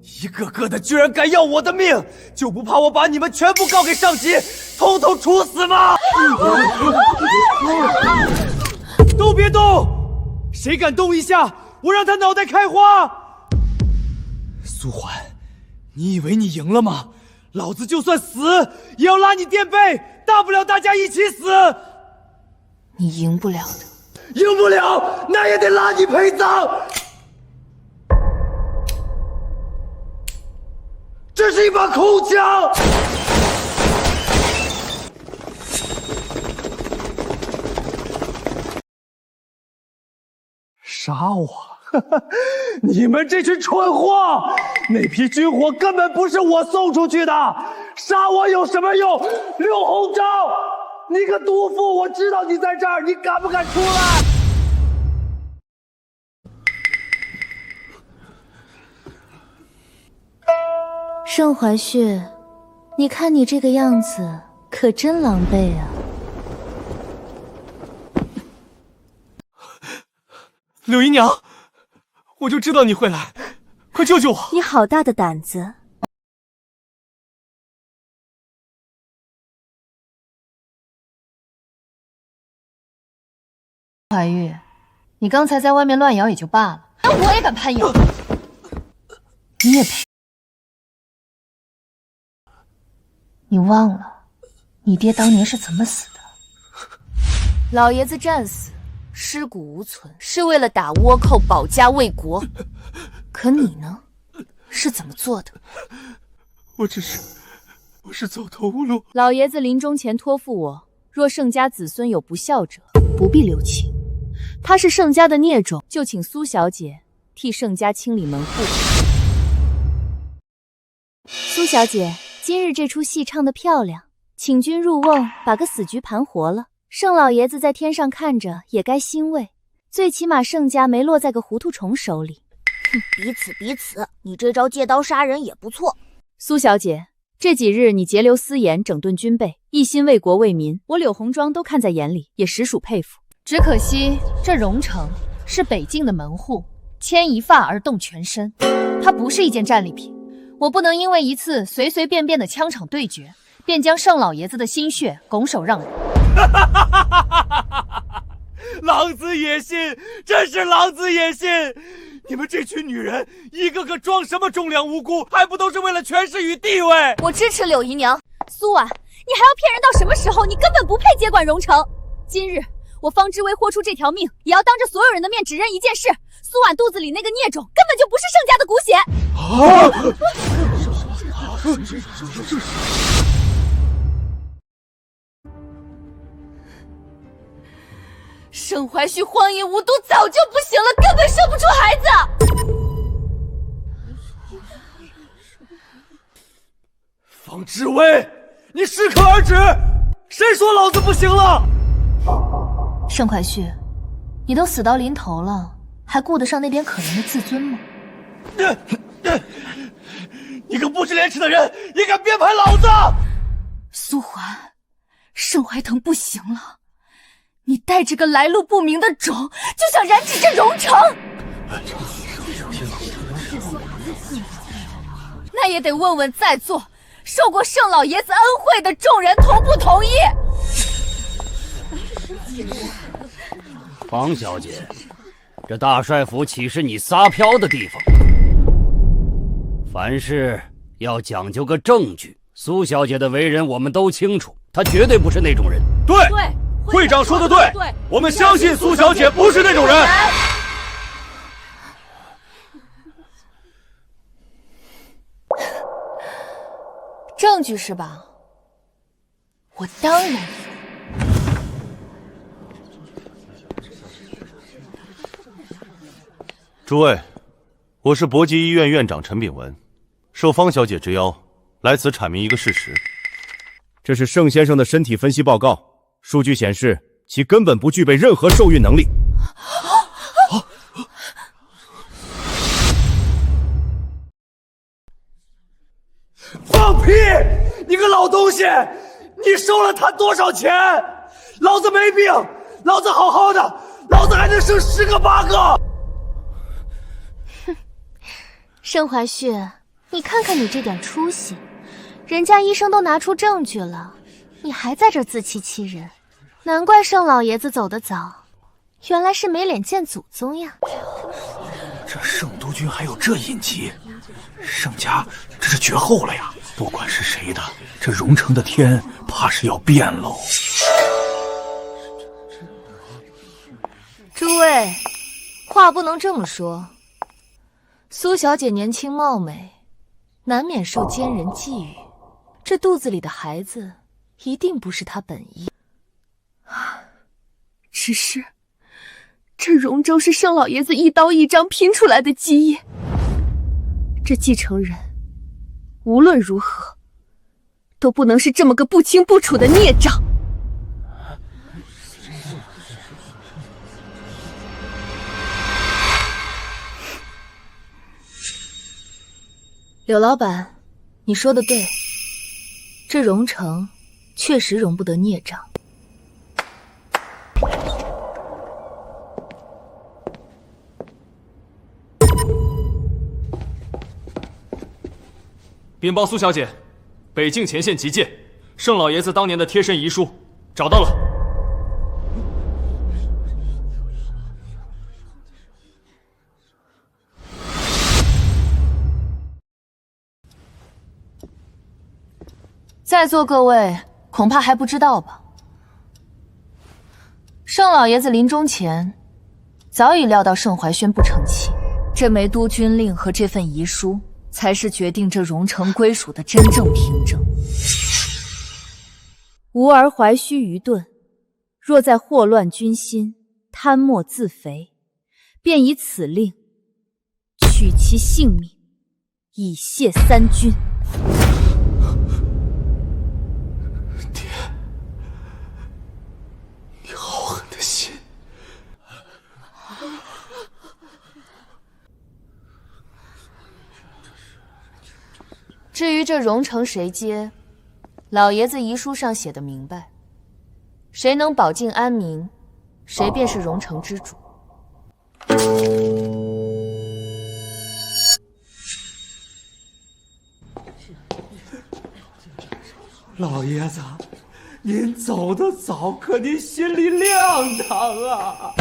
一个个的居然敢要我的命，就不怕我把你们全部告给上级，统统处死吗？都别动！谁敢动一下，我让他脑袋开花！苏桓，你以为你赢了吗？老子就算死，也要拉你垫背，大不了大家一起死。你赢不了的。赢不了，那也得拉你陪葬。这是一把空枪。杀我！你们这群蠢货！那批军火根本不是我送出去的，杀我有什么用？刘鸿章，你个毒妇！我知道你在这儿，你敢不敢出来？盛怀旭，你看你这个样子，可真狼狈啊！柳姨娘，我就知道你会来，快救救我！你好大的胆子！怀玉，你刚才在外面乱摇也就罢了，我也敢攀咬？你也配？你忘了，你爹当年是怎么死的？老爷子战死，尸骨无存，是为了打倭寇，保家卫国。可你呢？是怎么做的？我是走投无路。老爷子临终前托付我，若盛家子孙有不孝者，不必留情。他是盛家的孽种，就请苏小姐替盛家清理门户。苏小姐，今日这出戏唱得漂亮，请君入瓮，把个死局盘活了。盛老爷子在天上看着也该欣慰，最起码盛家没落在个糊涂虫手里。彼此，你这招借刀杀人也不错。苏小姐，这几日你节流私盐，整顿军备，一心为国为民，我柳红庄都看在眼里，也实属佩服。只可惜这荣城是北境的门户，牵一发而动全身，它不是一件战利品。我不能因为一次随随便便的枪场对决，便将圣老爷子的心血拱手让人。狼子野心，真是狼子野心！你们这群女人，一个个装什么忠良无辜，还不都是为了权势与地位？我支持柳姨娘。苏婉，你还要骗人到什么时候？你根本不配接管荣城。今日我方知薇豁出这条命，也要当着所有人的面指认一件事：苏婉肚子里那个孽种根本就不是盛家的骨血。盛怀旭荒淫无度，早就不行了，根本生不出孩子。方知薇，你适可而止！谁说老子不行了？盛怀旭，你都死到临头了，还顾得上那点可怜的自尊吗？你个不知廉耻的人，也敢编排老子！苏环，盛怀腾不行了。你带着个来路不明的种，就想染指这荣城？那也得问问在座受过盛老爷子恩惠的众人同不同意？方小姐，这大帅府岂是你撒飘的地方？凡事要讲究个证据。苏小姐的为人我们都清楚，她绝对不是那种人。对。会长说的对，我们相信苏小姐不是那种人。证据是吧？我当然有。诸位，我是博济医院院长陈炳文，受方小姐之邀，来此阐明一个事实。这是盛先生的身体分析报告。数据显示，其根本不具备任何受孕能力。放屁！你个老东西！你收了他多少钱？老子没病，老子好好的，老子还能生10个8个。哼，盛怀旭，你看看你这点出息，人家医生都拿出证据了。你还在这自欺欺人，难怪盛老爷子走得早，原来是没脸见祖宗呀！这盛督军还有这隐疾，盛家这是绝后了呀！不管是谁的，这荣城的天怕是要变喽。诸位，话不能这么说。苏小姐年轻貌美，难免受奸人觊觎，这肚子里的孩子一定不是他本意。只是这荣州是盛老爷子一刀一张拼出来的基业，这继承人无论如何都不能是这么个不清不楚的孽障。柳老板，你说的对，这荣城确实容不得孽障。禀报苏小姐，北境前线急件，盛老爷子当年的贴身遗书找到了。在座各位恐怕还不知道吧？盛老爷子临终前早已料到盛怀轩不成器，这枚督军令和这份遗书才是决定这荣城归属的真正凭证。吾儿怀虚愚钝，若在祸乱军心，贪墨自肥，便以此令取其性命，以谢三军。爹，你好狠的心！于这荣城谁接，老爷子遗书上写的明白，谁能保境安民，谁便是荣城之主。老爷子，您走得早，可您心里亮堂啊！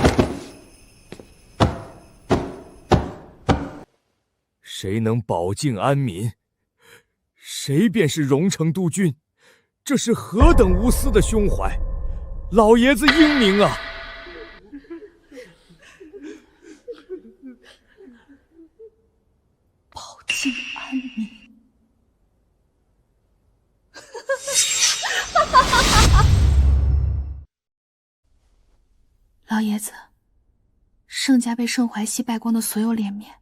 谁能保境安民，谁便是荣城督军。这是何等无私的胸怀，老爷子英明啊！保境安民。老爷子，盛家被盛淮西败光的所有脸面，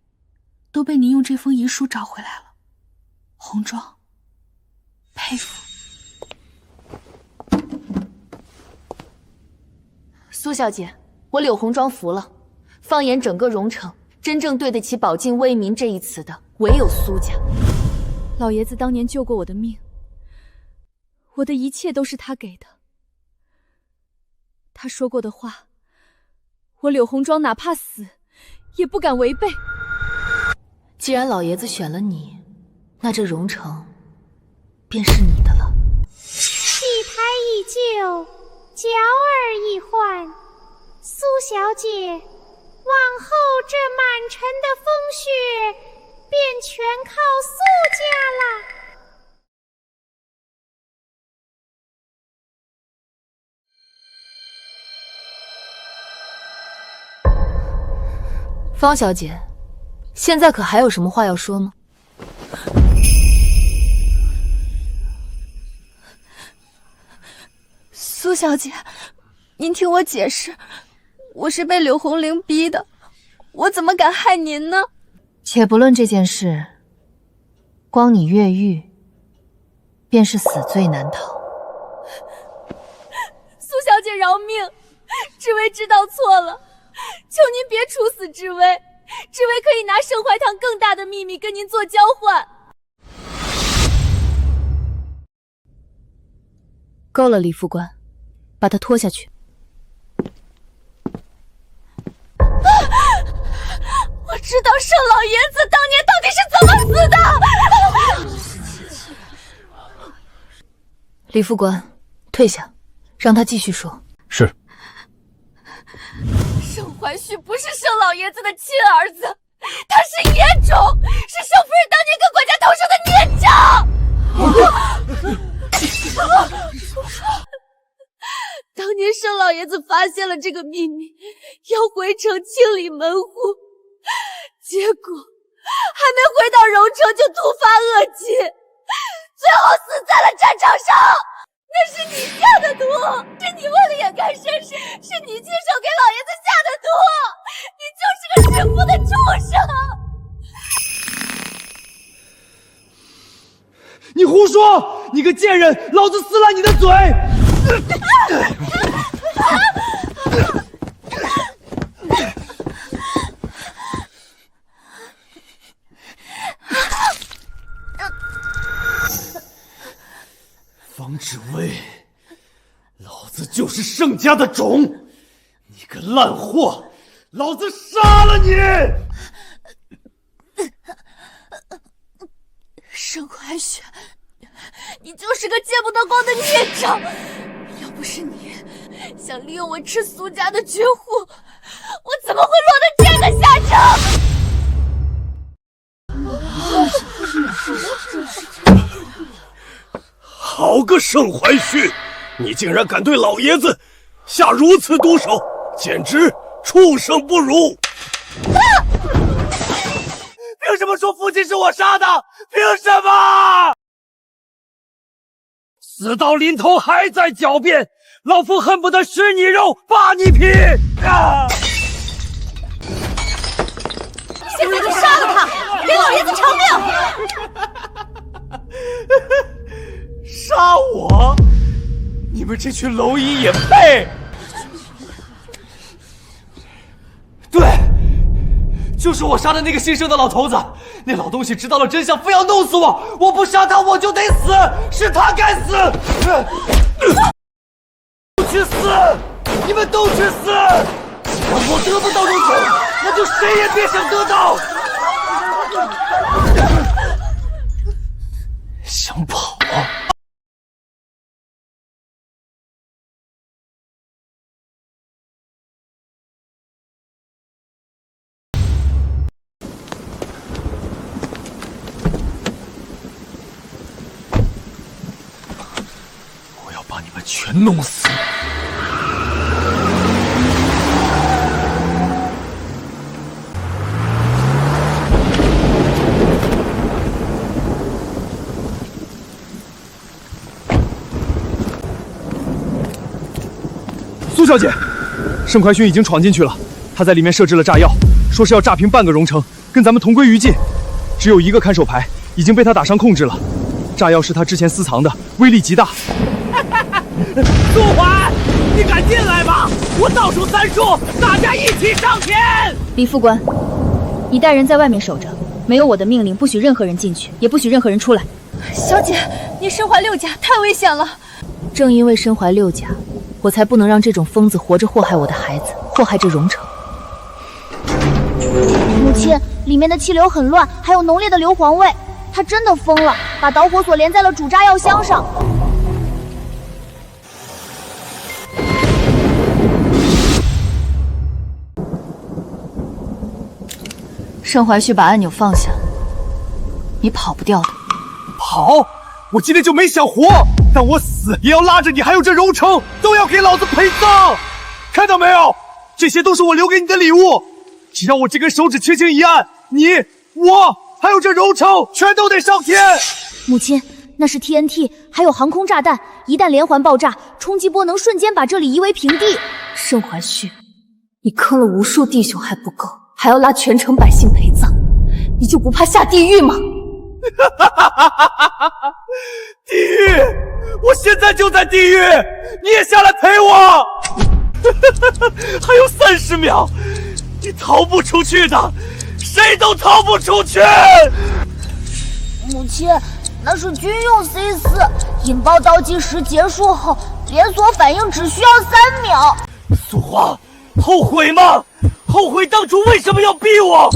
都被您用这封遗书找回来了。红妆，佩服。苏小姐，我柳红妆服了。放眼整个荣城，真正对得起保境为民这一词的，唯有苏家。老爷子当年救过我的命，我的一切都是他给的。他说过的话，我柳红妆哪怕死，也不敢违背。既然老爷子选了你，那这荣城便是你的了。戏台已就，角儿已换，苏小姐，往后这满城的风雪，便全靠苏家了。方小姐，现在可还有什么话要说吗？苏小姐，您听我解释，我是被柳红玲逼的，我怎么敢害您呢？且不论这件事，光你越狱，便是死罪难逃。苏小姐饶命，知薇知道错了，求您别处死知薇，知薇可以拿盛怀堂更大的秘密跟您做交换。够了，李副官，把他拖下去。我知道盛老爷子当年到底是怎么死的。李副官，退下，让他继续说。是。盛怀旭不是盛老爷子的亲儿子，他是野种，是盛夫人当年跟管家投生的孽障。当年盛老爷子发现了这个秘密，要回城清理门户，结果还没回到荣城就突发恶疾，最后死在了战场上。那是你下的毒，是你为了掩盖身世，是你亲手给老爷子下的毒，你就是个弑父的畜生！你胡说！你个贱人，老子撕烂你的嘴！方志威，老子就是盛家的种，你个烂货，老子杀了你！盛怀雪，你就是个见不得光的孽障！要不是你想利用我吃苏家的绝户，我怎么会落得这个下场？好个盛怀旭，你竟然敢对老爷子下如此毒手，简直畜生不如！凭什么说父亲是我杀的？凭什么？死到临头还在狡辩，老夫恨不得吃你肉，扒你皮！现在就杀了他，给老爷子偿命！杀我？你们这群蝼蚁也配？对，就是我杀的那个姓盛的老头子。那老东西知道了真相，非要弄死我。我不杀他，我就得死，是他该死。都去死！你们都去死！既然我得不到荣宠，那就谁也别想得到。想跑啊？我要把你们全弄死！苏小姐，盛怀勋已经闯进去了，他在里面设置了炸药，说是要炸平半个荣城，跟咱们同归于尽。只有一个看守牌已经被他打伤控制了，炸药是他之前私藏的，威力极大。苏桓，你敢进来吗？我倒数3数，大家一起上天！李副官，你带人在外面守着，没有我的命令，不许任何人进去，也不许任何人出来。小姐，你身怀6甲，太危险了。正因为身怀6甲，我才不能让这种疯子活着祸害我的孩子，祸害这荣城。母亲，里面的气流很乱，还有浓烈的硫磺味。他真的疯了，把导火索连在了主炸药箱上。盛怀旭把按钮放下，你跑不掉的。跑？我今天就没想活，但我死也要拉着你还有这荣城都要给老子陪葬！看到没有？这些都是我留给你的礼物。只要我这根手指轻轻一按，你、我还有这荣城全都得上天。母亲，那是 TNT， 还有航空炸弹，一旦连环爆炸，冲击波能瞬间把这里夷为平地。盛怀旭，你坑了无数弟兄还不够，还要拉全城百姓陪葬，你就不怕下地狱吗？地狱！我现在就在地狱，你也下来陪我！还有30秒，你逃不出去的，谁都逃不出去！母亲，那是军用 C4，引爆倒计时结束后，连锁反应只需要3秒。苏花，后悔吗？后悔当初为什么要逼我？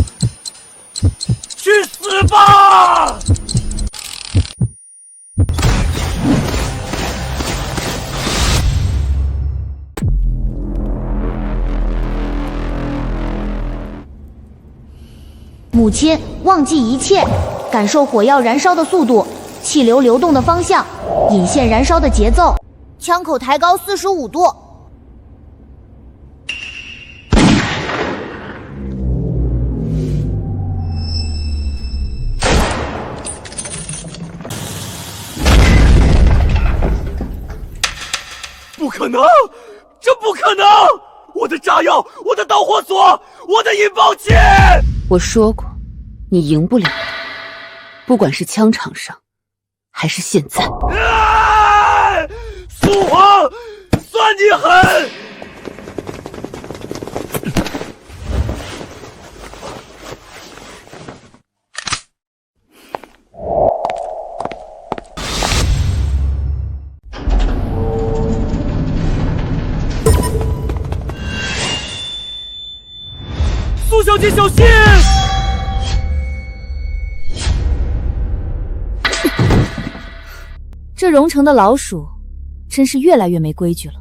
去死吧！母亲，忘记一切，感受火药燃烧的速度，气流流动的方向，引线燃烧的节奏，枪口抬高45度。不可能，这不可能！我的炸药，我的导火索，我的引爆器！我说过，你赢不了的，不管是枪场上，还是现在。苏黄，算你狠！苏小姐，小心！这荣城的老鼠真是越来越没规矩了。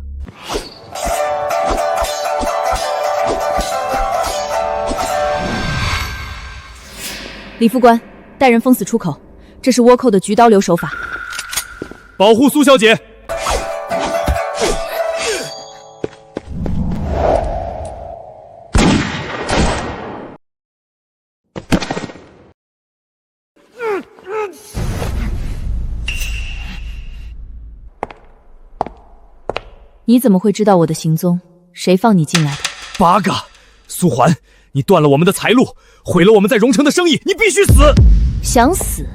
李副官，带人封死出口，这是倭寇的菊刀流手法。保护苏小姐。你怎么会知道我的行踪？谁放你进来的？8个！苏桓，你断了我们的财路，毁了我们在荣城的生意，你必须死！想死，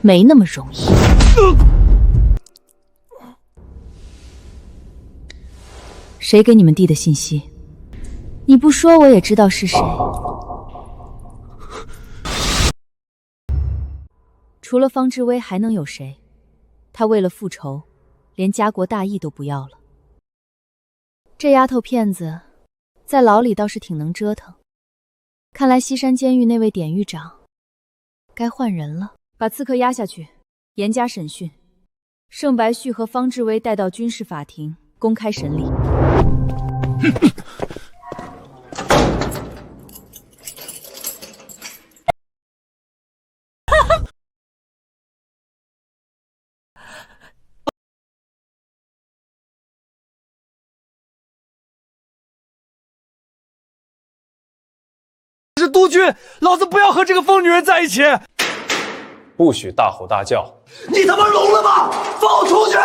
没那么容易。谁给你们递的信息？你不说我也知道是谁。除了方志威还能有谁？他为了复仇，连家国大义都不要了。这丫头片子，在牢里倒是挺能折腾。看来西山监狱那位典狱长该换人了，把刺客押下去，严加审讯。盛白旭和方志威带到军事法庭公开审理。是督军，老子不要和这个疯女人在一起！不许大吼大叫！你他妈聋了吗？放我出去！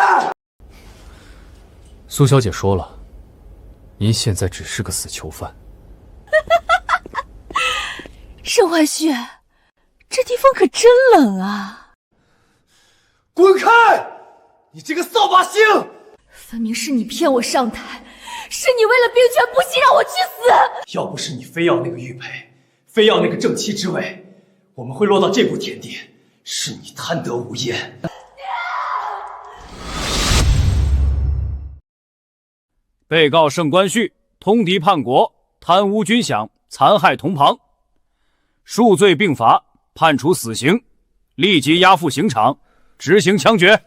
苏小姐说了，您现在只是个死囚犯。盛怀旭，这地方可真冷啊！滚开！你这个扫把星！分明是你骗我上台，是你为了兵权不惜让我去死！要不是你非要那个玉佩，非要那个正妻之位，我们会落到这步田地。是你贪得无厌。被告盛关旭通敌叛国，贪污军饷，残害同袍，数罪并罚，判处死刑，立即押赴刑场执行枪决。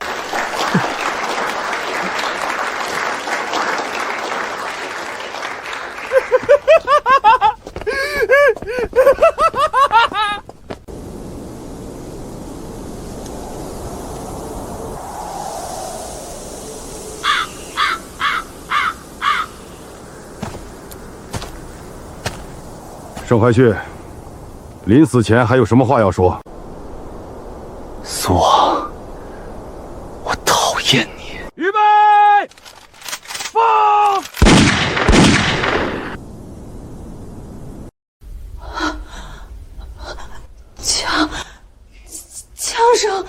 盛怀旭，临死前还有什么话要说？苏王，我讨厌你！预备，放！枪声，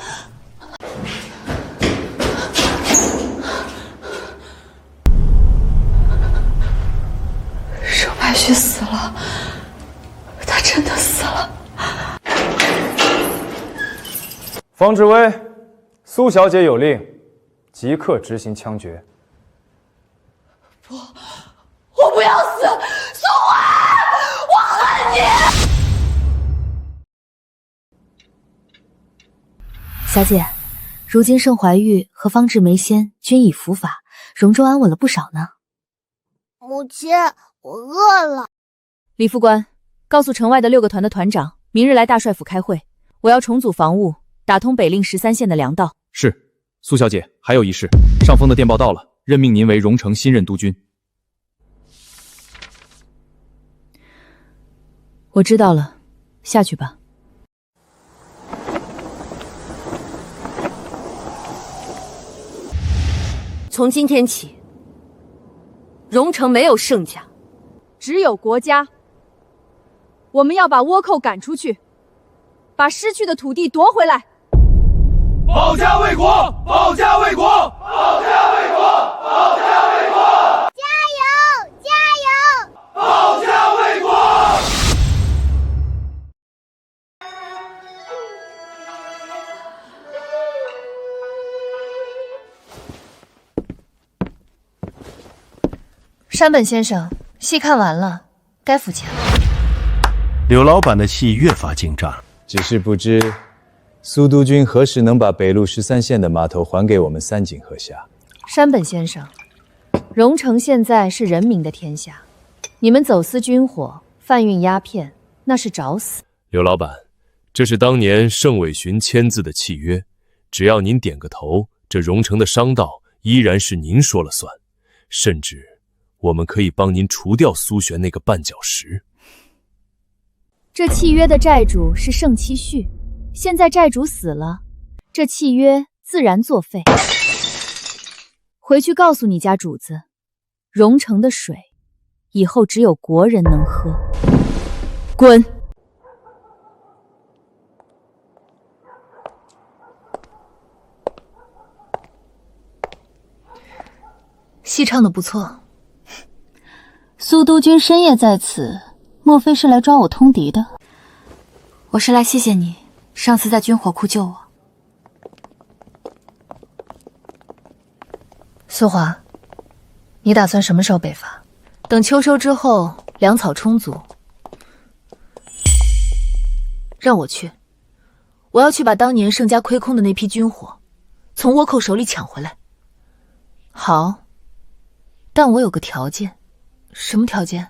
盛白旭死了。他真的死了。方志威，苏小姐有令，即刻执行枪决。不，我不要死，苏怀，我恨你！小姐，如今盛怀玉和方志梅仙均已伏法，荣州安稳了不少呢。母亲，我饿了。李副官，告诉城外的6个团的团长，明日来大帅府开会，我要重组防务，打通北令13县的粮道。是，苏小姐，还有一事，上峰的电报到了，任命您为荣城新任督军。我知道了，下去吧。从今天起，荣城没有盛家，只有国家。我们要把倭寇赶出去，把失去的土地夺回来。保家卫国，保家卫国，保家卫国，保家卫国！加油，加油！保家卫国！山本先生，戏看完了，该付钱了。柳老板的戏越发精湛，只是不知苏督军何时能把北路13县的码头还给我们三井阁下？山本先生，荣城现在是人民的天下，你们走私军火、贩运鸦片，那是找死。刘老板，这是当年盛伟寻签字的契约，只要您点个头，这荣城的商道依然是您说了算，甚至我们可以帮您除掉苏璇那个绊脚石。这契约的债主是盛期旭，现在债主死了，这契约自然作废。回去告诉你家主子，荣城的水以后只有国人能喝。滚！戏唱的不错。苏督军深夜在此，莫非是来抓我通敌的？我是来谢谢你上次在军火库救我。苏华，你打算什么时候北伐？等秋收之后，粮草充足，让我去。我要去把当年盛家亏空的那批军火，从倭寇手里抢回来。好，但我有个条件。什么条件？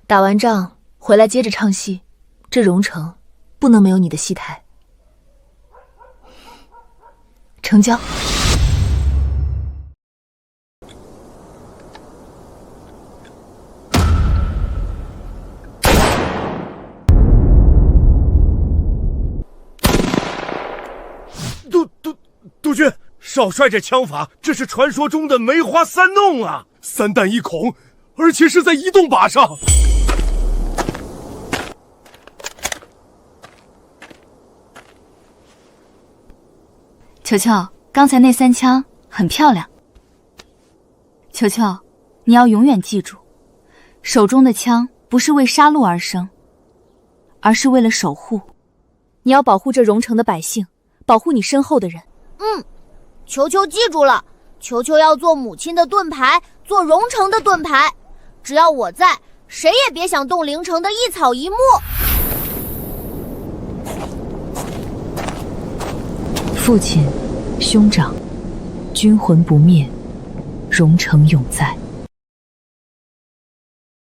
打完仗回来接着唱戏，这荣城不能没有你的戏台。成交。督军，少帅这枪法，这是传说中的梅花三弄啊！3弹1孔，而且是在移动靶上。球球，刚才那3枪很漂亮。球球，你要永远记住，手中的枪不是为杀戮而生，而是为了守护。你要保护这荣城的百姓，保护你身后的人。球球记住了，球球要做母亲的盾牌，做荣城的盾牌。只要我在，谁也别想动灵城的一草一木。父亲，兄长，军魂不灭，荣城永在。